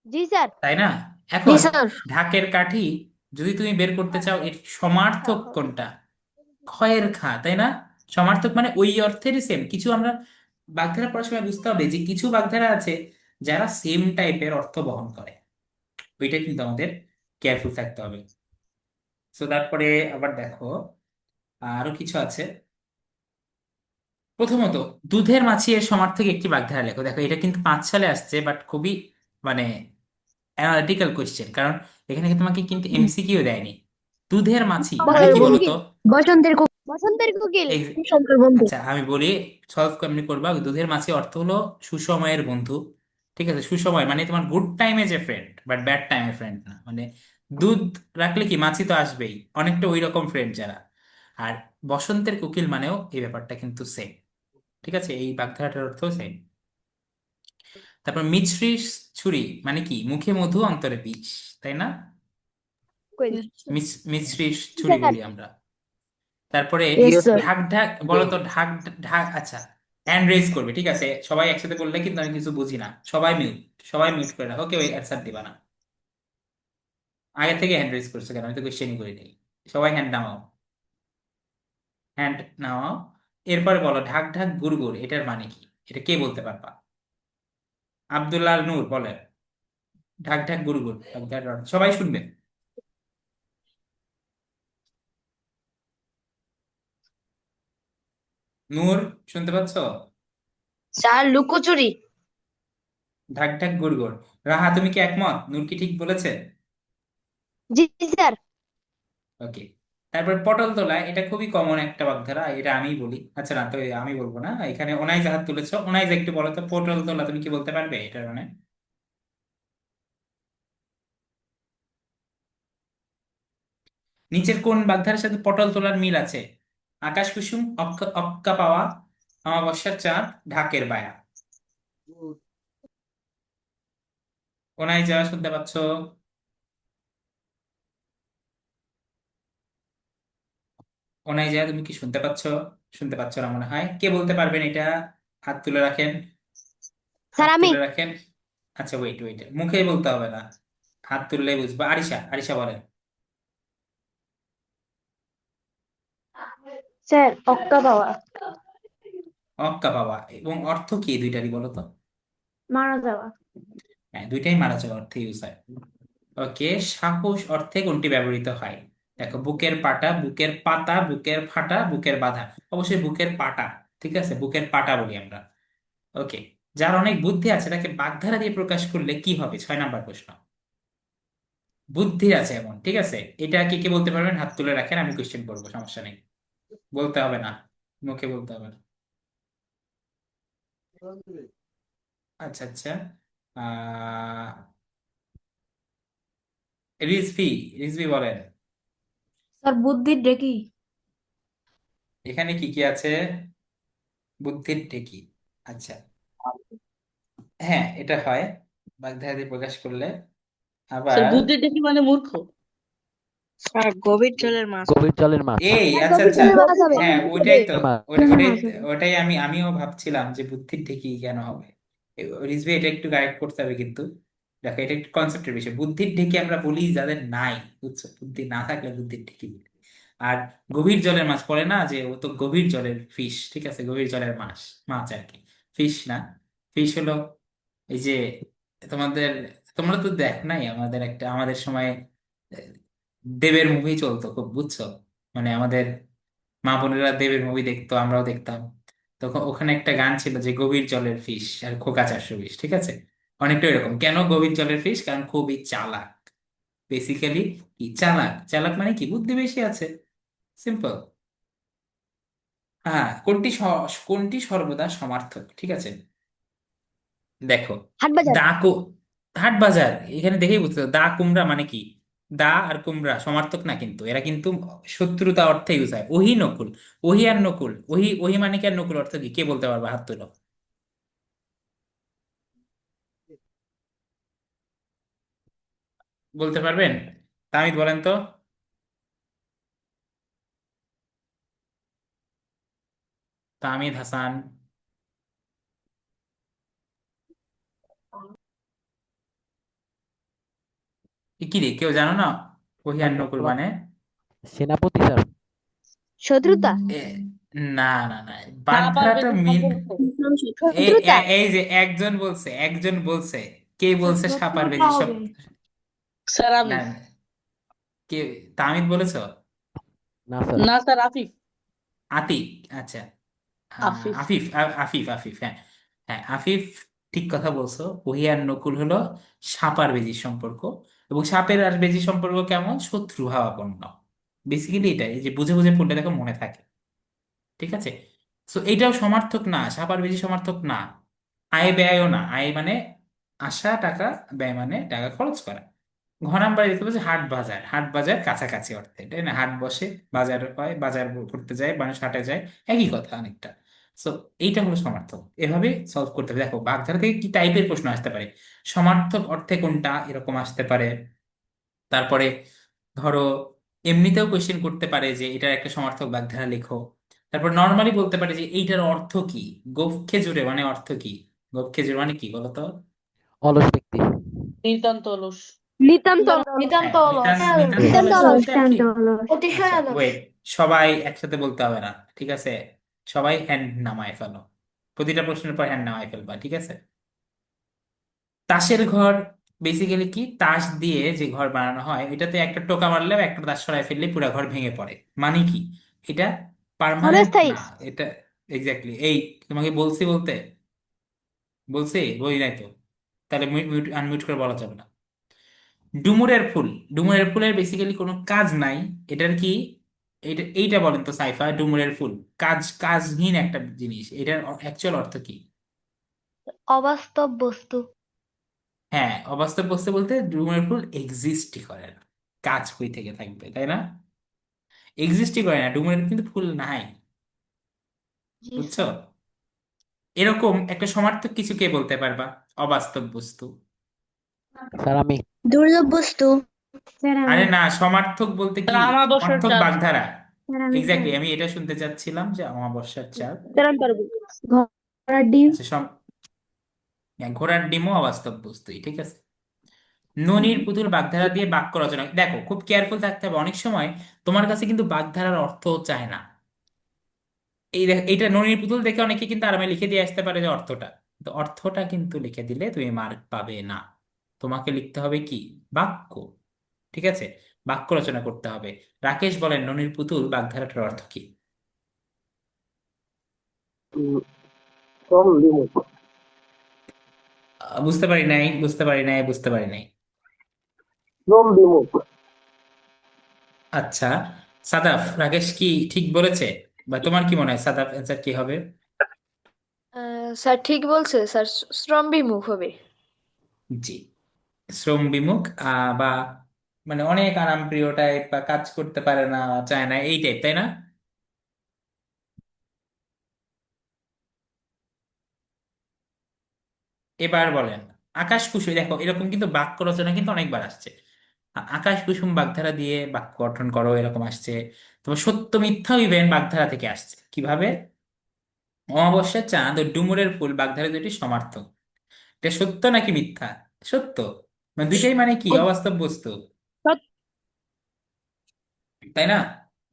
জি স্যার। তাই না? জি এখন স্যার। ঢাকের কাঠি যদি তুমি বের করতে চাও এর সমার্থক কোনটা, ক্ষয়ের খা, তাই না? সমার্থক মানে ওই অর্থেরই সেম কিছু। আমরা বাগধারা পড়ার সময় বুঝতে হবে যে কিছু বাগধারা আছে যারা সেম টাইপের অর্থ বহন করে, ওইটা কিন্তু আমাদের কেয়ারফুল থাকতে হবে। তো তারপরে আবার দেখো আরো কিছু আছে। প্রথমত, দুধের মাছি এর সমার্থক একটি বাগধারা লেখো। দেখো এটা কিন্তু 5 সালে আসছে, বাট খুবই মানে অ্যানালিটিক্যাল কোয়েশ্চেন, কারণ এখানে তোমাকে কিন্তু এমসিকিউ দেয়নি। দুধের মাছি মানে কি বলতো? কোকিল। বসন্তের বসন্তের কোকিল। শঙ্কর বন্ধু। আচ্ছা আমি বলি, সলভ কেমনি করবা। দুধের মাছি অর্থ হলো সুসময়ের বন্ধু, ঠিক আছে? সুসময় মানে তোমার গুড টাইমে যে ফ্রেন্ড, বাট ব্যাড টাইমে ফ্রেন্ড না, মানে দুধ রাখলে কি মাছি তো আসবেই, অনেকটা ওই রকম ফ্রেন্ড যারা। আর বসন্তের কোকিল মানেও এই ব্যাপারটা কিন্তু সেম, ঠিক আছে? এই বাগধারাটার অর্থ সেম। তারপর মিছরি ছুরি মানে কি, মুখে মধু অন্তরে বিষ, তাই না? কোকিল। মিছরি জি ছুরি স্যার। বলি আমরা। তারপরে ইয়েস স্যার। ঢাক ঢাক বলো তো, ঢাক ঢাক, আচ্ছা হ্যান্ড রেজ করবে, ঠিক আছে? সবাই একসাথে বললে কিন্তু আমি কিছু বুঝি না, সবাই মিউট, সবাই মিউট করে রাখো, কেউ অ্যান্সার দিবা না। আগে থেকে হ্যান্ড রেজ করছো কেন? আমি তো কোশ্চেনই করি নাই। সবাই হ্যান্ড নামাও, হ্যান্ড নামাও। এরপরে বলো ঢাক ঢাক গুড়গুড়, এটার মানে কি? এটা কে বলতে পারবা? আব্দুল্লাহ আল নূর বলে। ঢাক ঢাক গুড়গুড়, সবাই শুনবে। নূর, শুনতে পাচ্ছ? স্যার লুকোচুরি। ঢাক ঢাক গুড়গুড়। রাহা, তুমি কি একমত? নূর কি ঠিক বলেছে? জি স্যার। ওকে। তারপর পটল তোলা, এটা খুবই কমন একটা বাগধারা, এটা আমি বলি। আচ্ছা না, তো আমি বলবো না, এখানে ওনাইজ হাত তুলেছো, ওনাইজ একটু বলো তো, পটল তোলা তুমি কি বলতে পারবে এটার মানে? নিচের কোন বাগধারার সাথে পটল তোলার মিল আছে? আকাশ কুসুম, অক্কা অক্কা পাওয়া, অমাবস্যার চাঁদ, ঢাকের বায়া। ওনাইজা, শুনতে পাচ্ছ? ওনাইজা, তুমি কি শুনতে পাচ্ছ? শুনতে পাচ্ছ না মনে হয়। কে বলতে পারবেন এটা? হাত তুলে রাখেন, হাত স্যার আমি। তুলে রাখেন। আচ্ছা ওয়েট ওয়েট, মুখে বলতে হবে না, হাত তুললেই বুঝবো। আরিশা, আরিশা বলেন। স্যার অক্কা পাওয়া। অক্কা বাবা, এবং অর্থ কি এই দুইটারই বলো তো? মারা যাওয়া। হ্যাঁ, দুইটাই মারা যাওয়া অর্থে ইউজ হয়। ওকে। সাহস অর্থে কোনটি ব্যবহৃত হয়? দেখো, বুকের পাটা, বুকের পাতা, বুকের ফাটা, বুকের বাঁধা। অবশ্যই বুকের পাটা, ঠিক আছে? বুকের পাটা বলি আমরা। ওকে। যার অনেক বুদ্ধি আছে তাকে বাগধারা দিয়ে প্রকাশ করলে কি হবে? 6 নাম্বার প্রশ্ন। বুদ্ধি আছে এমন, ঠিক আছে? এটা কি কে বলতে পারবেন? হাত তুলে রাখেন, আমি কোশ্চেন করবো, সমস্যা নেই, বলতে হবে না, মুখে বলতে হবে না। আচ্ছা আচ্ছা। আহ রিজভি, রিজভি বলেন। স্যার বুদ্ধির ডেকি। এখানে কি কি আছে? বুদ্ধির টেকি। আচ্ছা, হ্যাঁ এটা হয় বাগধারা দিয়ে প্রকাশ করলে। স্যার আবার বুদ্ধির ডেকি মানে মূর্খ। স্যার গভীর জলের মাছ। গভীর জলের মাছ। এই হ্যাঁ, আচ্ছা গভীর আচ্ছা, জলের মাছ হবে। হ্যাঁ ওইটাই তো, মাছ। ওটাই ওটাই আমিও ভাবছিলাম যে বুদ্ধির টেকি কেন হবে। রিজভি এটা একটু গাইড করতে হবে কিন্তু। দেখো এটা একটু কনসেপ্টের বিষয়। বুদ্ধির ঢেকে আমরা বলি যাদের নাই, বুঝছো, বুদ্ধি না থাকলে বুদ্ধির ঢেকি বলি। আর গভীর জলের মাছ পড়ে না, যে ও তো গভীর জলের ফিশ, ঠিক আছে, গভীর জলের মাছ, মাছ আর কি, ফিশ না। ফিশ হলো এই যে তোমাদের, তোমরা তো দেখ নাই আমাদের একটা, আমাদের সময় আহ, দেবের মুভি চলতো খুব, বুঝছো, মানে আমাদের মা বোনেরা দেবের মুভি দেখতো, আমরাও দেখতাম। তখন ওখানে একটা গান ছিল যে গভীর জলের ফিশ আর খোকা 420, ঠিক আছে। অনেকটা এরকম, কেন গভীর জলের ফিশ, কারণ খুবই চালাক। বেসিক্যালি কি চালাক, চালাক মানে কি, বুদ্ধি বেশি আছে, সিম্পল। হ্যাঁ, কোনটি সর্বদা সমার্থক, ঠিক আছে। দেখো, হাট বাজার। দা কো হাট বাজার, এখানে দেখেই বুঝতে হবে, দা কুমড়া মানে কি। দা আর কুমড়া সমার্থক না কিন্তু, এরা কিন্তু শত্রুতা অর্থে ইউজ হয়। ওহি নকুল, ওহি আর নকুল, ওহি ওহি মানে কি আর নকুল অর্থ কি, কে বলতে পারবে, হাত তুলো। বলতে পারবেন? তামিদ বলেন তো। তামিদ হাসান। কি রে, কেউ জানো না? ওহি আর নকুল মানে? সেনাপতি স্যার। শত্রুতা। এ, না না না, সাপ আর বাগধারাটা বেজির মিন, সম্পর্ক। শত্রুতা। এই যে একজন বলছে, একজন বলছে, কে স্যার বলছে সাপার শত্রুতা বেজি সব? হবে। স্যার আমি। না, কে, তামিদ বলেছো? না স্যার। না স্যার আফিফ। আতিক, আচ্ছা। আফিফ। আফিফ, হ্যাঁ। হ্যাঁ আফিফ, ঠিক কথা বলছো। ওহি আর নকুল হলো সাপ আর বেজির সম্পর্ক। এবং সাপের আর বেজির সম্পর্ক কেমন, শত্রু ভাবাপন্ন। বেসিক্যালি এটাই, এই যে বুঝে বুঝে পড়লে দেখো মনে থাকে, ঠিক আছে। তো এইটাও সমার্থক না, সাপ আর বেশি সমার্থক না। আয় ব্যয়ও না, আয় মানে আসা টাকা, ব্যয় মানে টাকা খরচ করা। ঘ নাম্বার দেখতে পাচ্ছি হাট বাজার, হাট বাজার কাছাকাছি অর্থে, তাই না, হাট বসে, বাজার হয়, বাজার করতে যায়, মানুষ হাটে যায়, একই কথা অনেকটা। সো এইটা হলো সমার্থক, এভাবে সলভ করতে হবে। দেখো বাগধারা থেকে কি টাইপের প্রশ্ন আসতে পারে, সমার্থক অর্থে কোনটা, এরকম আসতে পারে। তারপরে ধরো এমনিতেও কোয়েশ্চেন করতে পারে যে এটার একটা সমার্থক বাগধারা লেখো। তারপর নর্মালি বলতে পারে যে এইটার অর্থ কি, গোঁফ খেজুরে মানে অর্থ কি, গোঁফ খেজুর মানে কি বলতো। অলস ব্যক্তি। নিতান্ত অলস। নিতান্ত নিতান্ত হ্যাঁ, অলস। নিতান্ত নিতান্ত অলস অলস। বলতে আর কি। অতিশয় আচ্ছা অলস। ওয়েট, সবাই একসাথে বলতে হবে না, ঠিক আছে। সবাই হ্যান্ড নামায় ফেলো, প্রতিটা প্রশ্নের পর হ্যান্ড নামায় ফেলবা, ঠিক আছে। তাসের ঘর, বেসিক্যালি কি, তাস দিয়ে যে ঘর বানানো হয়, এটাতে একটা টোকা মারলে বা একটা তাস সরাই ফেললে পুরো ঘর ভেঙে পড়ে, মানে কি, এটা পার্মানেন্ট ক্ষণস্থায়ী। না। এটা এক্স্যাক্টলি, এই তোমাকে বলছি বলতে, বলছি বলি নাই তো, তাহলে মিউট আনমিউট করে বলা যাবে না। ডুমুরের ফুল, ডুমুরের ফুলের বেসিক্যালি কোনো কাজ নাই। এটার কি, এইটা বলেন তো সাইফা, ডুমুরের ফুল কাজহীন একটা জিনিস, এটার অ্যাকচুয়াল অর্থ কি? অবাস্তব বস্তু। হ্যাঁ, অবাস্তব বস্তু বলতে ডুমুরের ফুল এক্সিস্টই করে না, কাজ কই থেকে থাকবে, তাই না, এক্সিস্টই করে না, ডুমুরের কিন্তু ফুল নাই, জি বুঝছো। স্যার। এরকম একটা সমার্থক কিছু কে বলতে পারবা, অবাস্তব বস্তু। স্যার আমি। দুর্লভ বস্তু। স্যার আরে আমি। না, সমার্থক বলতে কি, স্যার আমাবস্যার সমার্থক চাঁদ। বাগধারা। স্যার আমি। এক্স্যাক্টলি, আমি এটা শুনতে চাচ্ছিলাম যে অমাবস্যার চাঁদ। স্যার আমি পারবো। ঘোড়ার ডিম। আচ্ছা হ্যাঁ, ঘোড়ার ডিমও অবাস্তব বস্তুই, ঠিক আছে। ননির পুতুল বাগধারা দিয়ে বাক্য রচনা, দেখো খুব কেয়ারফুল থাকতে হবে, অনেক সময় তোমার কাছে কিন্তু বাগধারার অর্থ চায় না। এইটা ননির পুতুল দেখে অনেকে কিন্তু আরামে লিখে দিয়ে আসতে পারে যে অর্থটা, কিন্তু অর্থটা কিন্তু লিখে দিলে তুমি মার্ক পাবে না। তোমাকে লিখতে হবে কি, বাক্য, ঠিক আছে, বাক্য রচনা করতে হবে। রাকেশ বলেন ননির পুতুল বাগধারাটার অর্থ কি? বুঝতে পারি নাই, বুঝতে পারি নাই, বুঝতে পারি নাই। আচ্ছা, সাদাফ, রাকেশ কি ঠিক বলেছে, বা তোমার কি মনে হয় সাদাফ অ্যান্সার কি হবে? স্যার ঠিক বলছে স্যার, শ্রম বিমুখ হবে। জি, শ্রম বিমুখ, বা মানে অনেক আরামপ্রিয় টাইপ বা কাজ করতে পারে না, চায় না, এই টাইপ, তাই না? এবার বলেন আকাশ কুসুম, দেখো এরকম কিন্তু বাক্য রচনা কিন্তু অনেকবার আসছে। আকাশ কুসুম বাগধারা দিয়ে বাক্য গঠন করো, এরকম আসছে। তোমার সত্য মিথ্যা ইভেন বাগধারা থেকে আসছে কিভাবে? অমাবস্যার চাঁদ ও ডুমুরের ফুল বাগধারা দুটি সমার্থক। এটা সত্য নাকি মিথ্যা? সত্য। মানে দুইটাই মানে কি, অবাস্তব বস্তু, তাই না?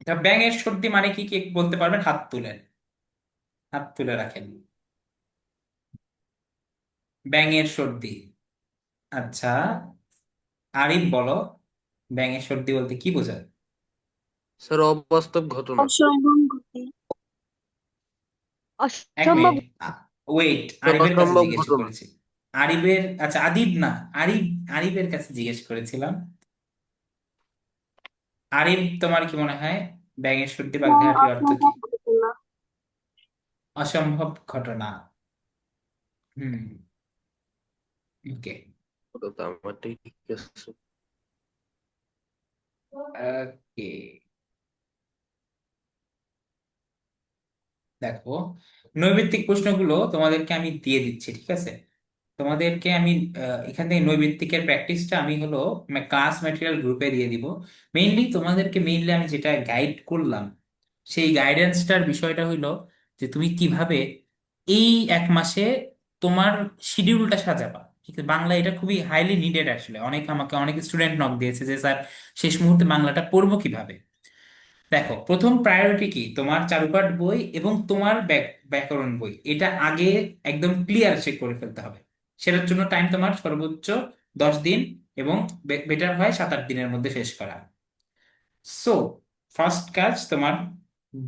তা ব্যাঙের সর্দি মানে কি, কি বলতে পারবেন? হাত তুলেন, হাত তুলে রাখেন। ব্যাঙের সর্দি। আচ্ছা, আরিফ বলো, ব্যাঙের সর্দি বলতে কি বোঝায়? স্যার অবাস্তব ঘটনা। অসম্ভব ঘটনা। এক অসম্ভব। মিনিট, ওয়েট, আরিফের কাছে অসম্ভব জিজ্ঞেস ঘটনা। করেছি। আরিফের, আচ্ছা আদিব না, আরিফ, আরিফের কাছে জিজ্ঞেস করেছিলাম। আরিফ, তোমার কি মনে হয় ব্যাঙের সর্দি বাগধারাটির অর্থ কি? অসম্ভব ঘটনা। অসম্ভব ঘটনা। হুম, ওকে, ওটা তো আমারটাই ঠিক আছে। ওকে। দেখো, নৈর্ব্যক্তিক প্রশ্নগুলো তোমাদেরকে আমি দিয়ে দিচ্ছি, ঠিক আছে? তোমাদেরকে আমি এখান থেকে নৈর্ব্যক্তিকের প্র্যাকটিসটা আমি হলো ক্লাস ম্যাটেরিয়াল গ্রুপে দিয়ে দিব। মেইনলি আমি যেটা গাইড করলাম, সেই গাইডেন্সটার বিষয়টা হইলো যে তুমি কিভাবে এই এক মাসে তোমার শিডিউলটা সাজাবা, ঠিক আছে? বাংলা এটা খুবই হাইলি নিডেড আসলে। আমাকে অনেক স্টুডেন্ট নক দিয়েছে যে স্যার, শেষ মুহূর্তে বাংলাটা পড়বো কিভাবে। দেখো, প্রথম প্রায়োরিটি কি, তোমার চারুপাঠ বই এবং তোমার ব্যাকরণ বই, এটা আগে একদম ক্লিয়ার চেক করে ফেলতে হবে। সেটার জন্য টাইম তোমার সর্বোচ্চ 10 দিন, এবং বেটার হয় 7-8 দিনের মধ্যে শেষ করা। সো ফার্স্ট কাজ তোমার,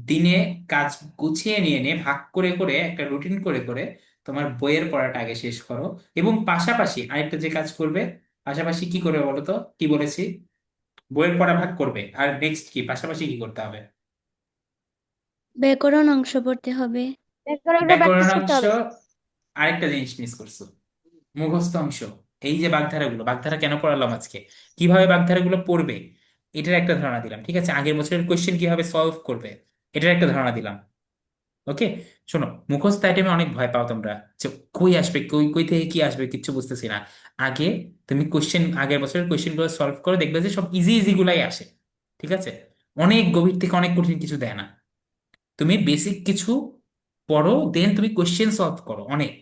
দিনে কাজ গুছিয়ে নিয়ে নিয়ে ভাগ করে করে একটা রুটিন করে করে তোমার বইয়ের পড়াটা আগে শেষ করো। এবং পাশাপাশি আরেকটা যে কাজ করবে, পাশাপাশি কি করবে বলো তো, কি বলেছি? বইয়ের পড়া ভাগ করবে, আর নেক্সট কি পাশাপাশি কি করতে হবে? ব্যাকরণ অংশ পড়তে হবে। ব্যাকরণটা ব্যাকরণ প্র্যাকটিস করতে অংশ। হবে। আরেকটা জিনিস মিস করছো, মুখস্থ অংশ। এই যে বাগধারা কেন পড়ালাম আজকে, কিভাবে বাগধারাগুলো পড়বে, এটার একটা ধারণা দিলাম, ঠিক আছে? আগের বছরের কোশ্চেন কিভাবে সলভ করবে, এটার একটা ধারণা দিলাম। ওকে, শোনো, মুখস্থ আইটেমে অনেক ভয় পাও তোমরা, যে কই আসবে, কই কই থেকে কি আসবে কিচ্ছু বুঝতেছি না। আগে তুমি কোশ্চেন, আগের বছরের কোশ্চেন গুলো সলভ করো, দেখবে যে সব ইজি ইজি গুলাই আসে, ঠিক আছে? অনেক গভীর থেকে অনেক কঠিন কিছু দেয় না। তুমি বেসিক কিছু পড়ো, দেন তুমি কোশ্চেন সলভ করো, অনেক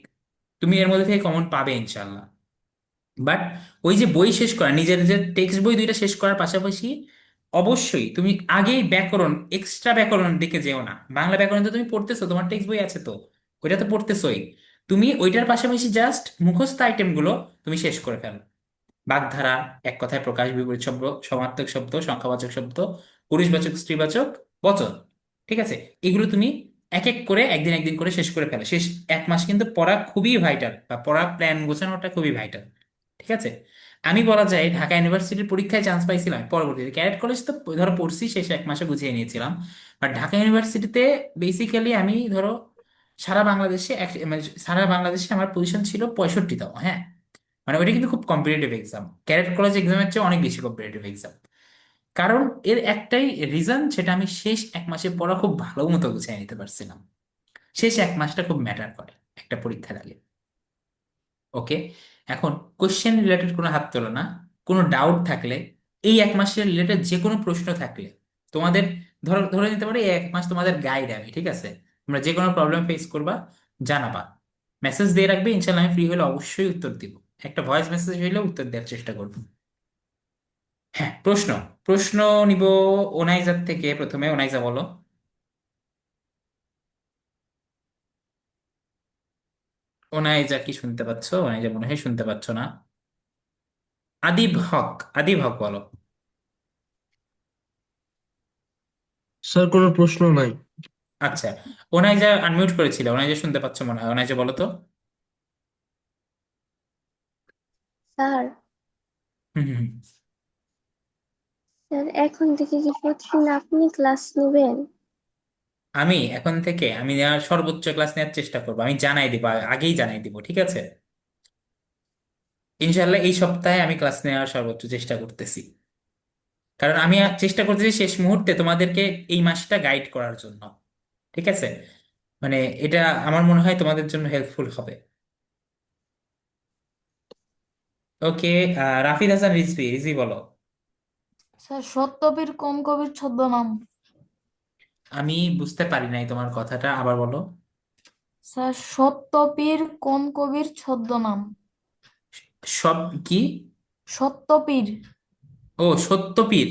তুমি এর মধ্যে থেকে কমন পাবে ইনশাল্লাহ। বাট ওই যে বই শেষ করা, নিজের যে টেক্সট বই দুইটা শেষ করার পাশাপাশি অবশ্যই তুমি আগেই ব্যাকরণ, এক্সট্রা ব্যাকরণ দিকে যেও না। বাংলা ব্যাকরণ তো তুমি পড়তেছো, তোমার টেক্সট বই আছে তো, ওইটা তো পড়তেছোই। তুমি ওইটার পাশাপাশি জাস্ট মুখস্থ আইটেম গুলো তুমি শেষ করে ফেলো। বাগধারা, এক কথায় প্রকাশ, বিপরীত শব্দ, সমার্থক শব্দ, সংখ্যাবাচক শব্দ, পুরুষবাচক, স্ত্রীবাচক, বচন, ঠিক আছে? এগুলো তুমি এক এক করে একদিন একদিন করে শেষ করে ফেলো। শেষ এক মাস কিন্তু পড়া খুবই ভাইটাল, বা পড়া প্ল্যান গোছানোটা খুবই ভাইটাল, ঠিক আছে? আমি বলা যায় ঢাকা ইউনিভার্সিটির পরীক্ষায় চান্স পাইছিলাম, পরবর্তীতে ক্যাডেট কলেজ তো ধরো পড়ছি, শেষ এক মাসে গুছিয়ে নিয়েছিলাম। বাট ঢাকা ইউনিভার্সিটিতে বেসিক্যালি আমি ধরো সারা বাংলাদেশে আমার পজিশন ছিল 65তম, হ্যাঁ। মানে ওইটা কিন্তু খুব কম্পিটিটিভ এক্সাম, ক্যাডেট কলেজ এক্সামের চেয়ে অনেক বেশি কম্পিটিটিভ এক্সাম। কারণ এর একটাই রিজন, সেটা আমি শেষ এক মাসে পড়া খুব ভালো মতো গুছিয়ে নিতে পারছিলাম। শেষ এক মাসটা খুব ম্যাটার করে একটা পরীক্ষার আগে। ওকে, এখন কোশ্চেন রিলেটেড কোনো হাত তোলো না। কোনো ডাউট থাকলে, এই এক মাসের রিলেটেড যে কোনো প্রশ্ন থাকলে, তোমাদের ধরে নিতে পারি এই এক মাস তোমাদের গাইড আমি, ঠিক আছে? তোমরা যে কোনো প্রবলেম ফেস করবা, জানাবা, মেসেজ দিয়ে রাখবে, ইনশাল্লাহ আমি ফ্রি হলে অবশ্যই উত্তর দিব। একটা ভয়েস মেসেজ হইলে উত্তর দেওয়ার চেষ্টা করবো। হ্যাঁ, প্রশ্ন প্রশ্ন নিব ওনাইজার থেকে। প্রথমে ওনাইজা বলো। ওনাইজা কি শুনতে পাচ্ছ? ওনাইজা মনে হয় শুনতে পাচ্ছ না। আদিব হক বলো। স্যার কোনো প্রশ্ন নাই। আচ্ছা, ওনাইজা আনমিউট করেছিল, ওনাইজা শুনতে পাচ্ছ মনে হয়, ওনাইজা বলো তো। স্যার, হুম হুম হুম। স্যার এখন থেকে কি প্রতিদিন আপনি ক্লাস নেবেন? আমি এখন থেকে আমি নেওয়ার সর্বোচ্চ ক্লাস নেওয়ার চেষ্টা করবো, আমি জানাই দিব, আগেই জানাই দিব, ঠিক আছে? ইনশাল্লাহ এই সপ্তাহে আমি ক্লাস নেওয়ার সর্বোচ্চ চেষ্টা করতেছি। কারণ আমি চেষ্টা করতেছি শেষ মুহূর্তে তোমাদেরকে এই মাসটা গাইড করার জন্য। ঠিক আছে, মানে এটা আমার মনে হয় তোমাদের জন্য হেল্পফুল হবে। ওকে, রাফিদ হাসান রিজভী, রিজভী বলো। স্যার সত্যবীর কোন কবির ছদ্মনাম? আমি বুঝতে পারি নাই তোমার কথাটা, আবার বলো। স্যার সত্যপীর কোন কবির ছদ্মনাম? সব কি? সত্যপীর। ও, সত্যপীর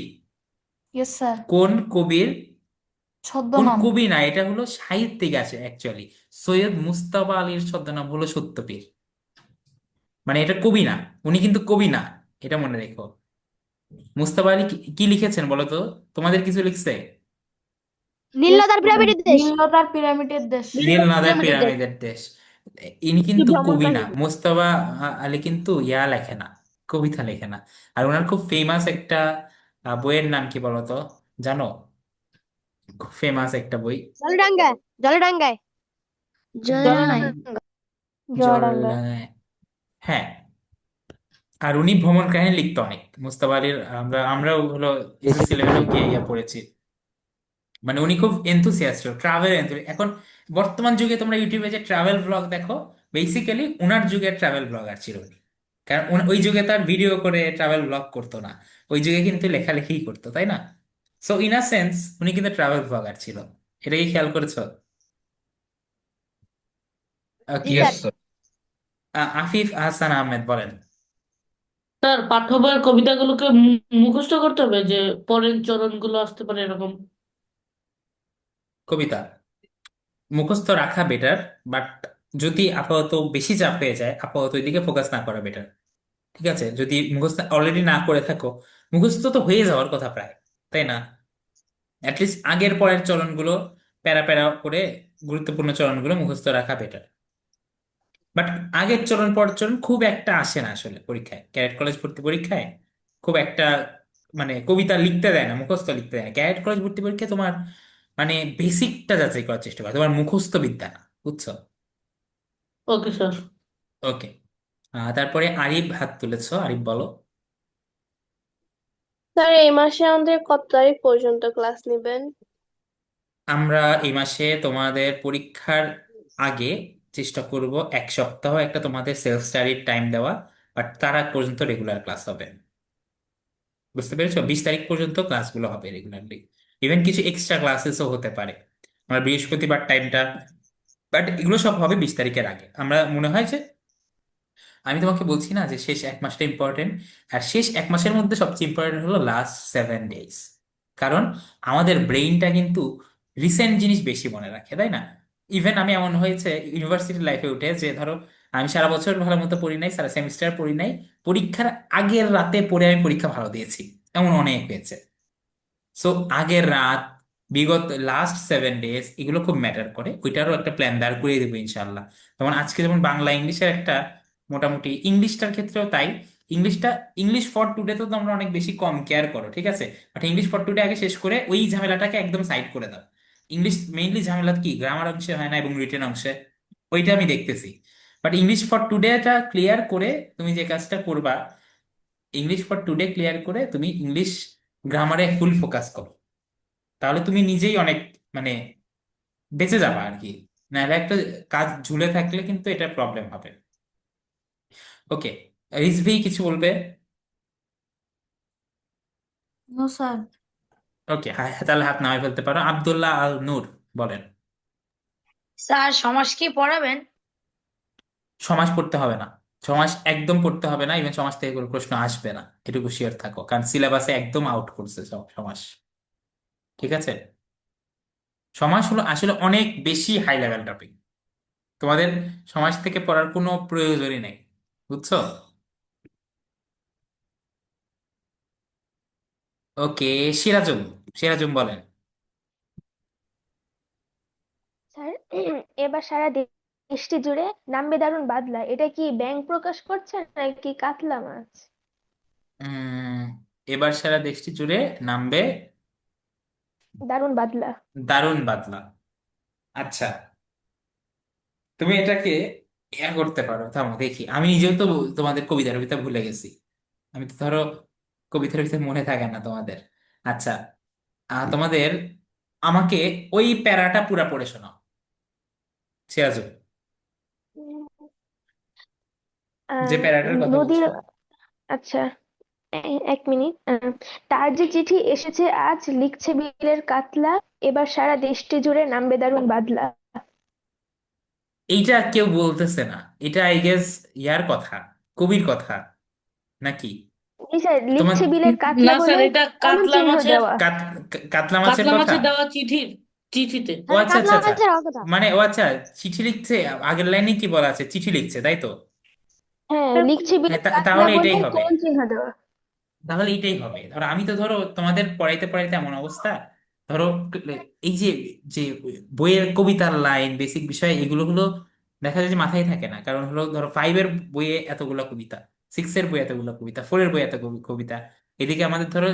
ইয়েস স্যার। কোন কবির? কোন ছদ্মনাম। কবি না, এটা হলো সাহিত্যিক আছে অ্যাকচুয়ালি। সৈয়দ মুজতবা আলীর ছদ্মনাম হলো সত্যপীর, মানে এটা কবি না, উনি কিন্তু কবি না, এটা মনে রেখো। মুজতবা আলী কি কি লিখেছেন বলো তো? তোমাদের কিছু লিখছে? ইয়েস নীলনদের স্যার, পিরামিডের দেশ। নীলনদের পিরামিডের দেশ। নীল নদের পিরামিডের দেশ। পিরামিডের দেশ। ইনি কি কিন্তু ভ্রমণ কবি না, কাহিনী। মুজতবা আলী কিন্তু ইয়া লেখে না, কবিতা লেখে না। আর ওনার খুব ফেমাস একটা বইয়ের নাম কি বলতো, জানো? খুব ফেমাস একটা বই। জলডাঙ্গায়, জলডাঙ্গায়। জলনাই। জোয়ারাঙ্গা। জল, হ্যাঁ। আর উনি ভ্রমণ কাহিনী লিখতো অনেক, মুস্তাফা আলীর। আমরাও হলো এসএসসি লেভেলেও গিয়ে ইয়া পড়েছি। মানে উনি খুব এনথুসিয়াস্ট, ট্রাভেল। এখন বর্তমান যুগে তোমরা ইউটিউবে যে ট্রাভেল ব্লগ দেখো, বেসিক্যালি উনার যুগে ট্রাভেল ব্লগার ছিল উনি। কারণ ওই যুগে তার ভিডিও করে ট্রাভেল ব্লগ করতো না, ওই যুগে কিন্তু লেখালেখি করতো, তাই না? সো ইন আ সেন্স উনি কিন্তু ট্রাভেল ব্লগার ছিল। এটা কি খেয়াল করেছো? জি okay, yes sir. Sir. Afif Ahsan Ahmed বলেন। স্যার পাঠ্য বইয়ের কবিতাগুলোকে মুখস্থ করতে হবে, যে পরের চরণগুলো আসতে পারে এরকম। কবিতা মুখস্থ রাখা বেটার, বাট যদি আপাতত বেশি চাপ হয়ে যায়, আপাতত ওইদিকে ফোকাস না করা বেটার। ঠিক আছে, যদি মুখস্থ অলরেডি না করে থাকো, মুখস্থ তো হয়ে যাওয়ার কথা প্রায়, তাই না? অ্যাটলিস্ট আগের পরের চরণগুলো প্যারা প্যারা করে গুরুত্বপূর্ণ চরণগুলো মুখস্থ রাখা বেটার। বাট আগের চরণ পরের চরণ খুব একটা আসে না আসলে পরীক্ষায়, ক্যাডেট কলেজ ভর্তি পরীক্ষায় খুব একটা, মানে কবিতা লিখতে দেয় না, মুখস্থ লিখতে দেয় না। ক্যাডেট কলেজ ভর্তি পরীক্ষায় তোমার মানে বেসিকটা যাচাই করার চেষ্টা করে, তোমার মুখস্থ বিদ্যা না, বুঝছো? Okay sir. ওকে, তারপরে আরিফ হাত তুলেছো, আরিফ বলো। স্যার এই মাসে আমাদের কত তারিখ পর্যন্ত ক্লাস নেবেন? আমরা এই মাসে তোমাদের পরীক্ষার আগে চেষ্টা করব 1 সপ্তাহ একটা তোমাদের সেলফ স্টাডির টাইম দেওয়া, বাট তার আগ পর্যন্ত রেগুলার ক্লাস হবে। বুঝতে পেরেছো? 20 তারিখ পর্যন্ত ক্লাসগুলো হবে রেগুলারলি। ইভেন কিছু এক্সট্রা ক্লাসেসও হতে পারে আমরা বৃহস্পতিবার টাইমটা, বাট এগুলো সব হবে 20 তারিখের আগে। আমরা মনে হয় যে, আমি তোমাকে বলছি না যে শেষ 1 মাসটা ইম্পর্টেন্ট, আর শেষ 1 মাসের মধ্যে সবচেয়ে ইম্পর্টেন্ট হলো লাস্ট 7 ডেজ। কারণ আমাদের ব্রেইনটা কিন্তু রিসেন্ট জিনিস বেশি মনে রাখে, তাই না? ইভেন আমি এমন হয়েছে ইউনিভার্সিটি লাইফে উঠে যে, ধরো আমি সারা বছর ভালো মতো পড়ি নাই, সারা সেমিস্টার পড়ি নাই, পরীক্ষার আগের রাতে পড়ে আমি পরীক্ষা ভালো দিয়েছি, এমন অনেক হয়েছে। সো আগের রাত, বিগত লাস্ট 7 ডেজ, এগুলো খুব ম্যাটার করে। ওইটারও একটা প্ল্যান দাঁড় করিয়ে দেবো ইনশাল্লাহ। যেমন আজকে যেমন বাংলা ইংলিশের একটা, মোটামুটি ইংলিশটার ক্ষেত্রেও তাই। ইংলিশটা, ইংলিশ ফর টুডে তো তোমরা অনেক বেশি কম কেয়ার করো, ঠিক আছে, বাট ইংলিশ ফর টুডে আগে শেষ করে ওই ঝামেলাটাকে একদম সাইড করে দাও। ইংলিশ মেইনলি ঝামেলা কি গ্রামার অংশে হয় না এবং রিটেন অংশে, ওইটা আমি দেখতেছি। বাট ইংলিশ ফর টুডেটা ক্লিয়ার করে তুমি যে কাজটা করবা, ইংলিশ ফর টুডে ক্লিয়ার করে তুমি ইংলিশ গ্রামারে ফুল ফোকাস করো, তাহলে তুমি নিজেই অনেক, মানে বেঁচে যাবা আর কি। নাহলে একটা কাজ ঝুলে থাকলে কিন্তু এটা প্রবলেম হবে। ওকে, রিজভি কিছু বলবে? No sir. ওকে, তাহলে হাত নামায় ফেলতে পারো। আব্দুল্লাহ আল নূর বলেন। স্যার সমাজ কি পড়াবেন? সমাজ পড়তে হবে না, সমাজ একদম পড়তে হবে না, ইভেন সমাজ থেকে কোনো প্রশ্ন আসবে না, এটুকু শিওর থাকো, কারণ সিলেবাসে একদম আউট করছে সমাজ। ঠিক আছে, সমাজ হলো আসলে অনেক বেশি হাই লেভেল টপিক, তোমাদের সমাজ থেকে পড়ার কোনো প্রয়োজনই নেই, বুঝছো? ওকে, সিরাজুম, সিরাজুম বলেন। স্যার এবার সারা দেশটি জুড়ে নামবে দারুণ বাদলা, এটা কি ব্যাংক প্রকাশ করছে নাকি কাতলা মাছ? উম এবার সারা দেশটি জুড়ে নামবে দারুণ বাদলা। দারুণ বাদলা। আচ্ছা, তুমি এটাকে ইয়া করতে পারো, থামো দেখি, আমি নিজেও তো তোমাদের কবিতা টবিতা ভুলে গেছি। আমি তো ধরো কবিতার ভিতরে মনে থাকে না তোমাদের। আচ্ছা, তোমাদের আমাকে ওই প্যারাটা পুরা পড়ে শোনাও, সিরাজুল, উম, যে প্যারাটার কথা নদীর, বলছো। আচ্ছা, এক মিনিট। তার যে চিঠি এসেছে আজ, লিখছে বিলের কাতলা, এবার সারা দেশটি জুড়ে নামবে দারুণ বাদলা। এইটা কেউ বলতেছে না, এটা আই গেস ইয়ার কথা, কবির কথা নাকি? জি স্যার, তোমার লিখছে বিলের কাতলা না স্যার, বলে এটা এমন কাতলা চিহ্ন মাছের, দেওয়া। কাতলা মাছের কাতলা কথা। মাছের দেওয়া চিঠিতে। ও স্যার আচ্ছা কাতলা আচ্ছা আচ্ছা, মাছের হওয়ার কথা। মানে ও আচ্ছা, চিঠি লিখছে। আগের লাইনে কি বলা আছে, চিঠি লিখছে তাই তো? হ্যাঁ, লিখছে হ্যাঁ, বিলের কাতলা তাহলে বলে এটাই হবে, কোন চিহ্ন দেওয়া। তাহলে এইটাই হবে। ধরো আমি তো ধরো তোমাদের পড়াইতে পড়াইতে এমন অবস্থা, ধরো এই যে যে বইয়ের কবিতার লাইন, বেসিক বিষয় এগুলো হলো দেখা যায় যে মাথায় থাকে না, কারণ হলো ধরো ফাইভের বইয়ে এতগুলো কবিতা, সিক্সের বইয়ে এতগুলো কবিতা, ফোরের বইয়ে এত কবিতা, এদিকে আমাদের ধরো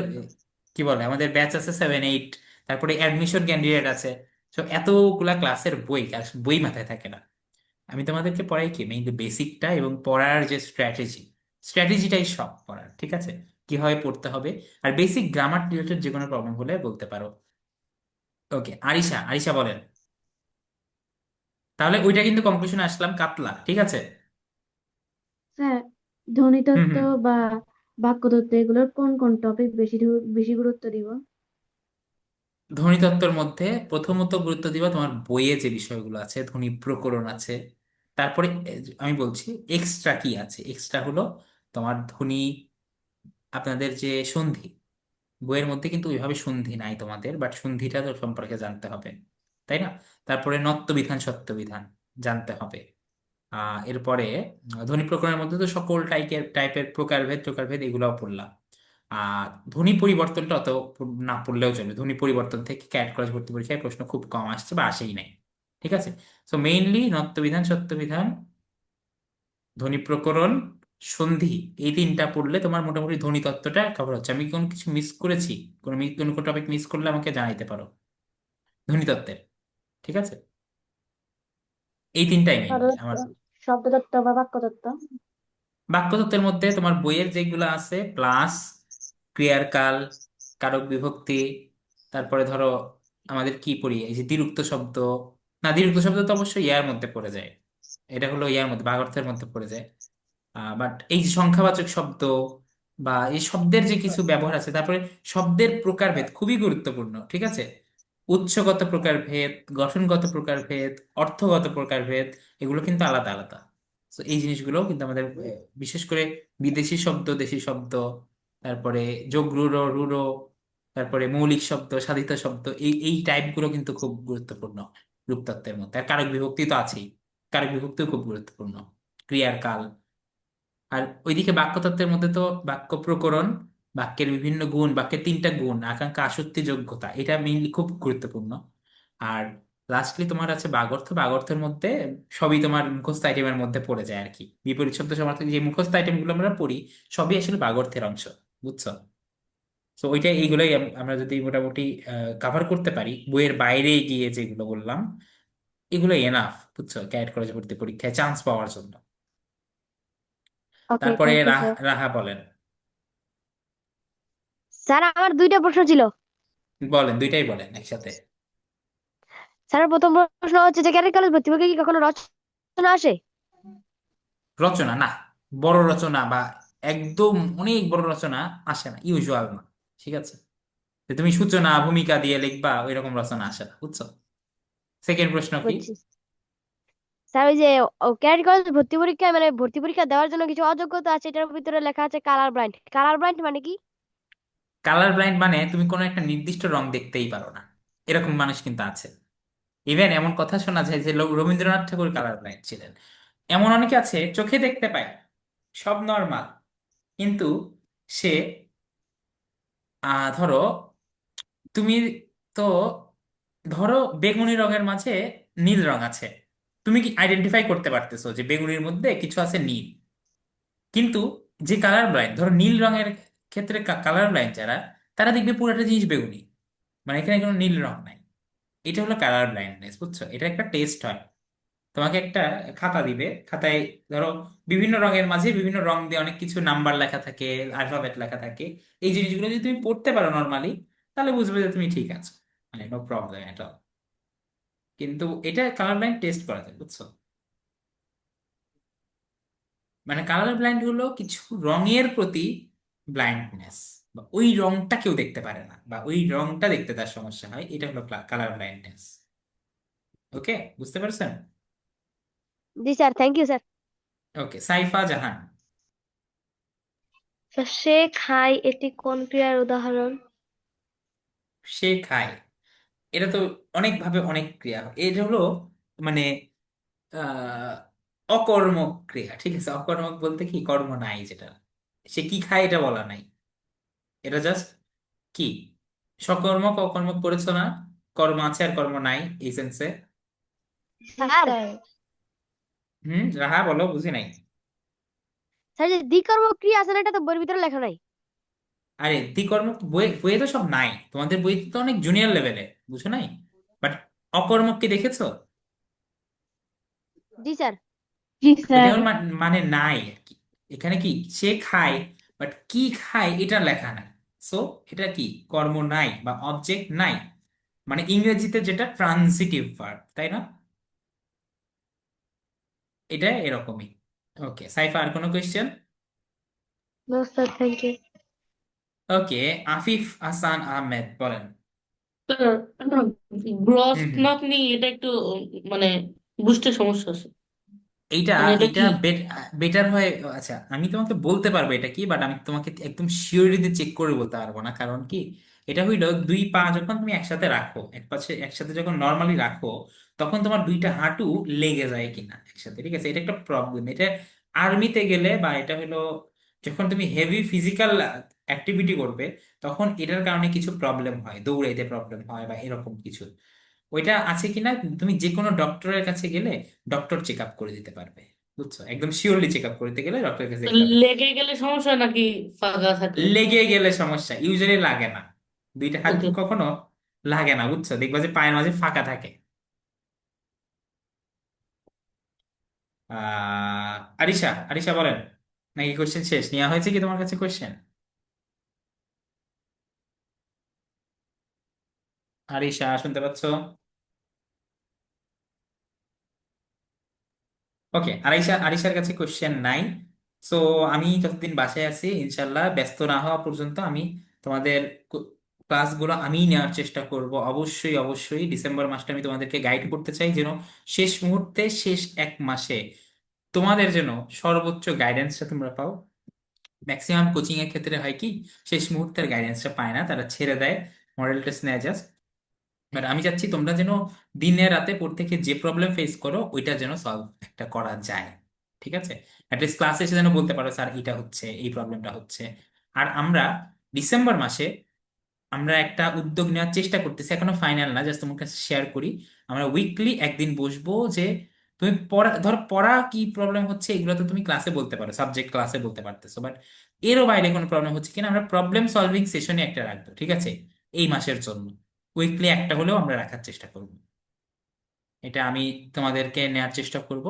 কি বলে আমাদের ব্যাচ আছে 7 8, তারপরে অ্যাডমিশন ক্যান্ডিডেট আছে। তো এতগুলা ক্লাসের বই আর বই মাথায় থাকে না। আমি তোমাদেরকে পড়াই কি মেইনলি বেসিকটা, এবং পড়ার যে স্ট্র্যাটেজিটাই সব পড়ার, ঠিক আছে? কিভাবে পড়তে হবে, আর বেসিক গ্রামার রিলেটেড যে কোনো প্রবলেম হলে বলতে পারো। ওকে, আরিশা, আরিশা বলেন। তাহলে ওইটা কিন্তু কনক্লুশনে আসলাম, কাতলা, ঠিক আছে। স্যার হুম ধ্বনিতত্ত্ব হুম। বা বাক্যতত্ত্ব এগুলোর কোন কোন টপিক বেশি গুরুত্ব দিব? ধ্বনিতত্ত্বের মধ্যে প্রথমত গুরুত্ব দিবা তোমার বইয়ে যে বিষয়গুলো আছে, ধ্বনি প্রকরণ আছে। তারপরে আমি বলছি এক্সট্রা কি আছে। এক্সট্রা হলো তোমার ধ্বনি, আপনাদের যে সন্ধি, বইয়ের মধ্যে কিন্তু ওইভাবে সন্ধি নাই তোমাদের, বাট সন্ধিটা তো সম্পর্কে জানতে হবে, তাই না? তারপরে নত্য বিধান সত্য বিধান জানতে হবে। এরপরে ধ্বনি প্রকরণের মধ্যে তো সকল টাইপের প্রকারভেদ প্রকারভেদ এগুলাও পড়লাম। আর ধ্বনি পরিবর্তনটা অত না পড়লেও চলবে, ধ্বনি পরিবর্তন থেকে ক্যাট কলেজ ভর্তি পরীক্ষায় প্রশ্ন খুব কম আসছে বা আসেই নাই, ঠিক আছে। সো মেইনলি নত্য বিধান সত্য বিধান, ধ্বনি প্রকরণ, সন্ধি, এই তিনটা পড়লে তোমার মোটামুটি ধ্বনি তত্ত্বটা কভার হচ্ছে। আমি কোনো কিছু মিস করেছি, কোনো টপিক মিস করলে আমাকে জানাইতে পারো ধ্বনি তত্ত্বের, ঠিক আছে। এই তিনটাই মেইনলি শব্দতত্ত্ব আমার। শব্দতত্ত্ব বা বাক্যতত্ত্ব? বাক্যতত্ত্বের মধ্যে তোমার বইয়ের যেগুলো আছে প্লাস ক্রিয়ার কাল, কারক বিভক্তি, তারপরে ধরো আমাদের কি পড়ি এই যে দ্বিরুক্ত শব্দ। না, দ্বিরুক্ত শব্দ তো অবশ্যই ইয়ার মধ্যে পড়ে যায়, এটা হলো ইয়ার মধ্যে বাগর্থের মধ্যে পড়ে যায়। বাট এই যে সংখ্যাবাচক শব্দ বা এই শব্দের যে কিছু ব্যবহার আছে, তারপরে শব্দের প্রকারভেদ খুবই গুরুত্বপূর্ণ, ঠিক আছে। উৎসগত প্রকারভেদ, গঠনগত প্রকারভেদ, অর্থগত প্রকারভেদ, এগুলো কিন্তু আলাদা আলাদা। তো এই জিনিসগুলো কিন্তু আমাদের বিশেষ করে বিদেশি শব্দ, দেশি শব্দ, তারপরে যোগ রূঢ় রূঢ়, তারপরে মৌলিক শব্দ, সাধিত শব্দ, এই টাইপগুলো কিন্তু খুব গুরুত্বপূর্ণ রূপতত্ত্বের মধ্যে। আর কারক বিভক্তি তো আছেই, কারক বিভক্তিও খুব গুরুত্বপূর্ণ, ক্রিয়ার কাল। আর ওইদিকে বাক্যতত্ত্বের মধ্যে তো বাক্য প্রকরণ, বাক্যের বিভিন্ন গুণ, বাক্যের তিনটা গুণ, আকাঙ্ক্ষা, আসক্তি, যোগ্যতা, এটা মেইনলি খুব গুরুত্বপূর্ণ। আর লাস্টলি তোমার আছে বাগর্থ। বাগর্থের মধ্যে সবই তোমার মুখস্থ আইটেমের মধ্যে পড়ে যায় আর কি। বিপরীত শব্দ সমার্থক যে মুখস্থ আইটেম গুলো আমরা পড়ি সবই আসলে বাগর্থের অংশ, বুঝছো? তো ওইটা এইগুলোই আমরা যদি মোটামুটি কাভার করতে পারি বইয়ের বাইরে গিয়ে যেগুলো বললাম, এগুলো এনাফ, বুঝছো, ক্যারেট কলেজ ভর্তি পরীক্ষায় চান্স পাওয়ার জন্য। ওকে, তারপরে থ্যাংক ইউ স্যার। রাহা বলেন। স্যার আমার দুইটা প্রশ্ন ছিল। বলেন, দুইটাই বলেন একসাথে। স্যার প্রথম প্রশ্ন হচ্ছে যে ক্যাডেট কলেজ ভর্তি পরীক্ষায় কি কখনো রচনা আসে? রচনা না, বড় রচনা বা একদম অনেক বড় রচনা আসে না, ইউজুয়াল না, ঠিক আছে। যে তুমি সূচনা ভূমিকা দিয়ে লিখবা ওই রকম রচনা আসে না, বুঝছো। সেকেন্ড প্রশ্ন কি? বুঝছি স্যার। ওই যে ক্যাডেট কলেজ ভর্তি পরীক্ষায় মানে ভর্তি পরীক্ষা দেওয়ার জন্য কিছু অযোগ্যতা আছে, এটার ভিতরে লেখা আছে কালার ব্লাইন্ড। কালার ব্লাইন্ড মানে কি? কালার ব্লাইন্ড মানে তুমি কোনো একটা নির্দিষ্ট রং দেখতেই পারো না, এরকম মানুষ কিন্তু আছে। ইভেন এমন কথা শোনা যায় যে রবীন্দ্রনাথ ঠাকুর কালার ব্লাইন্ড ছিলেন। এমন অনেকে আছে চোখে দেখতে পায়, সব নর্মাল, কিন্তু সে ধরো তুমি তো ধরো বেগুনি রঙের মাঝে নীল রং আছে, তুমি কি আইডেন্টিফাই করতে পারতেছো যে বেগুনির মধ্যে কিছু আছে নীল। কিন্তু যে কালার ব্লাইন্ড, ধরো নীল রঙের ক্ষেত্রে কালার ব্লাইন্ড যারা, তারা দেখবে পুরোটা জিনিস বেগুনি, মানে এখানে কোনো নীল রং নাই। এটা হলো কালার ব্লাইন্ডনেস, বুঝছো। এটা একটা টেস্ট হয়, তোমাকে একটা খাতা দিবে, খাতায় ধরো বিভিন্ন রঙের মাঝে বিভিন্ন রং দিয়ে অনেক কিছু নাম্বার লেখা থাকে, অ্যালফাবেট লেখা থাকে। এই জিনিসগুলো যদি তুমি পড়তে পারো নর্মালি, তাহলে বুঝবে যে তুমি ঠিক আছো, মানে নো প্রবলেম এটা। কিন্তু এটা কালার ব্লাইন্ড টেস্ট করা যায়, বুঝছো? মানে কালার ব্লাইন্ড হলো কিছু রঙের প্রতি ব্লাইন্ডনেস, বা ওই রংটা কেউ দেখতে পারে না, বা ওই রংটা দেখতে তার সমস্যা হয়, এটা হলো কালার ব্লাইন্ডনেস। ওকে, বুঝতে পারছেন? জি স্যার, থ্যাংক ইউ স্যার। ওকে, সাইফা জাহান। সে খায় এটি কোন ক্রিয়ার উদাহরণ? সে খায়, এটা তো অনেক ভাবে অনেক ক্রিয়া, এটা হলো মানে আহ অকর্মক ক্রিয়া, ঠিক আছে? অকর্মক বলতে কি, কর্ম নাই যেটা, সে কি খায় এটা বলা নাই, এটা জাস্ট কি সকর্মক অকর্মক করেছো না, কর্ম আছে আর কর্ম নাই এই সেন্সে। স্যার, রাহা বলো, বুঝি নাই। স্যার যে দ্বিকর্ম ক্রিয়া আছে না, এটা তো বইয়ের ভিতরে লেখা নাই। আরে দ্বিকর্মক বইয়ে তো সব নাই, তোমাদের বইতে তো অনেক জুনিয়র লেভেলে, বুঝো নাই? বাট অকর্মক কি দেখেছো? জি স্যার। জি ওইটা স্যার। ওর মানে নাই আর কি। এখানে কি সে খায়, বাট কি খায় এটা লেখা নাই। সো এটা কি, কর্ম নাই বা অবজেক্ট নাই, মানে ইংরেজিতে যেটা ট্রানজিটিভ ভার্ব, তাই না? এটা এরকমই। ওকে সাইফা, আর কোনো question? No sir, thank you. Okay, Afif Hasan Ahmed বলেন। স্যার, গ্রস হুম হুম নাতনি এটা একটু মানে বুঝতে সমস্যা আছে। এইটা মানে এটা এইটা কি? বেটার হয়। আচ্ছা, আমি তোমাকে বলতে পারবো এটা কি, বাট আমি তোমাকে একদম শিওরিটি চেক করে বলতে পারবো না, কারণ কি, এটা হইলো দুই পা যখন তুমি একসাথে রাখো, এক পাশে একসাথে যখন নর্মালি রাখো, তখন তোমার দুইটা হাঁটু লেগে যায় কিনা একসাথে, ঠিক আছে? এটা একটা প্রবলেম। এটা আর্মিতে গেলে, বা এটা হলো যখন তুমি হেভি ফিজিক্যাল অ্যাক্টিভিটি করবে, তখন এটার কারণে কিছু প্রবলেম হয়, দৌড়াইতে প্রবলেম হয় বা এরকম কিছু। ওইটা আছে কিনা, তুমি যে কোনো ডক্টরের কাছে গেলে ডক্টর চেক আপ করে দিতে পারবে, বুঝছো? একদম শিওরলি চেক আপ করতে গেলে ডক্টরের কাছে যেতে হবে। লেগে গেলে সমস্যা নাকি ফাঁকা থাকলে? লেগে গেলে সমস্যা, ইউজুয়ালি লাগে না, দুইটা হাত ওকে। কখনো লাগে না, বুঝছো? দেখবা যে পায়ের মাঝে ফাঁকা থাকে। আরিশা, আরিশা বলেন, নাকি কোশ্চেন শেষ, নেওয়া হয়েছে কি তোমার কাছে কোশ্চেন? আরিশা, শুনতে পাচ্ছো? ওকে, আরিশার কাছে কোশ্চেন নাই। সো আমি যতদিন বাসায় আছি, ইনশাল্লাহ ব্যস্ত না হওয়া পর্যন্ত আমি তোমাদের ক্লাসগুলো আমি নেওয়ার চেষ্টা করব। অবশ্যই অবশ্যই ডিসেম্বর মাসটা আমি তোমাদেরকে গাইড করতে চাই, যেন শেষ মুহূর্তে, শেষ এক মাসে তোমাদের যেন সর্বোচ্চ গাইডেন্সটা তোমরা পাও। ম্যাক্সিমাম কোচিং এর ক্ষেত্রে হয় কি, শেষ মুহূর্তের গাইডেন্সটা পায় না, তারা ছেড়ে দেয়, মডেল টেস্ট নেয় জাস্ট। বাট আমি চাচ্ছি তোমরা যেন দিনে রাতে পড়তে গিয়ে যে প্রবলেম ফেস করো, ওইটা যেন সলভ একটা করা যায়, ঠিক আছে? অ্যাটলিস্ট ক্লাসে এসে যেন বলতে পারো, স্যার এটা হচ্ছে, এই প্রবলেমটা হচ্ছে। আর আমরা ডিসেম্বর মাসে আমরা একটা উদ্যোগ নেওয়ার চেষ্টা করতেছি, এখনো ফাইনাল না, জাস্ট তোমার কাছে শেয়ার করি। আমরা উইকলি একদিন বসবো, যে তুমি পড়া, ধরো পড়া কি প্রবলেম হচ্ছে এগুলো তো তুমি ক্লাসে বলতে পারো, সাবজেক্ট ক্লাসে বলতে পারতেছো, বাট এরও বাইরে কোনো প্রবলেম হচ্ছে কিনা আমরা প্রবলেম সলভিং সেশনে একটা রাখবো, ঠিক আছে? এই মাসের জন্য উইকলি একটা হলেও আমরা রাখার চেষ্টা করব। এটা আমি তোমাদেরকে নেওয়ার চেষ্টা করব,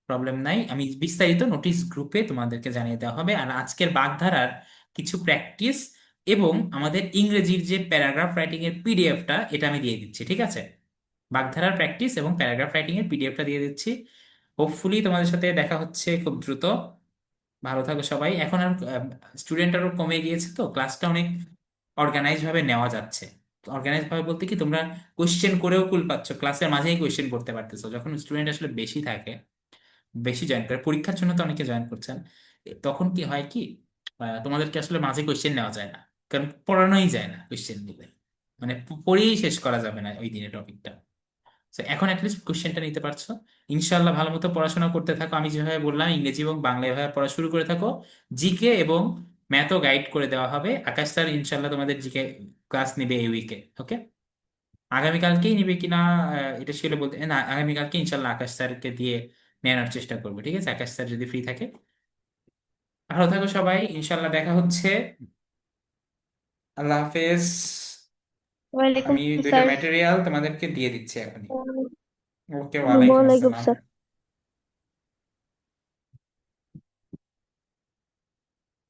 প্রবলেম নাই। আমি বিস্তারিত নোটিশ গ্রুপে তোমাদেরকে জানিয়ে দেওয়া হবে। আর আজকের বাগধারার কিছু প্র্যাকটিস এবং আমাদের ইংরেজির যে প্যারাগ্রাফ রাইটিং এর পিডিএফটা, এটা আমি দিয়ে দিচ্ছি, ঠিক আছে? বাগধারার প্র্যাকটিস এবং প্যারাগ্রাফ রাইটিং এর পিডিএফটা দিয়ে দিচ্ছি। হোপফুলি তোমাদের সাথে দেখা হচ্ছে খুব দ্রুত। ভালো থাকো সবাই। এখন আর স্টুডেন্ট আরো কমে গিয়েছে, তো ক্লাসটা অনেক অর্গানাইজ ভাবে নেওয়া যাচ্ছে। অর্গানাইজ ভাবে বলতে কি, তোমরা কোশ্চেন করেও কুল পাচ্ছ, ক্লাসের মাঝেই কোশ্চেন করতে পারতেছো। যখন স্টুডেন্ট আসলে বেশি থাকে, বেশি জয়েন করে, পরীক্ষার জন্য তো অনেকে জয়েন করছেন, তখন কি হয় কি, তোমাদেরকে আসলে মাঝে কোশ্চেন নেওয়া যায় না, কারণ পড়ানোই যায় না কোশ্চেন দিলে, মানে পড়েই শেষ করা যাবে না ওই দিনে টপিকটা। তো এখন অ্যাটলিস্ট কোশ্চেনটা নিতে পারছো। ইনশাল্লাহ ভালো মতো পড়াশোনা করতে থাকো, আমি যেভাবে বললাম ইংরেজি এবং বাংলা এভাবে পড়া শুরু করে থাকো। জিকে এবং ম্যাথও গাইড করে দেওয়া হবে, আকাশ স্যার ইনশাল্লাহ তোমাদের জিকে ক্লাস নেবে এই উইকে। ওকে, আগামীকালকেই নিবে কিনা এটা ছিল বলতে না, আগামীকালকে ইনশাল্লাহ আকাশ স্যারকে দিয়ে নেওয়ার চেষ্টা করবো, ঠিক আছে? আকাশ স্যার যদি ফ্রি থাকে। ভালো থাকো সবাই, ইনশাল্লাহ দেখা হচ্ছে। আল্লাহ হাফেজ। ওয়ালাইকুম আমি দুইটা স্যার। ম্যাটেরিয়াল তোমাদেরকে দিয়ে দিচ্ছি এখনই। ওকে, ওয়ালাইকুম ওয়ালাইকুম আসসালাম। স্যার।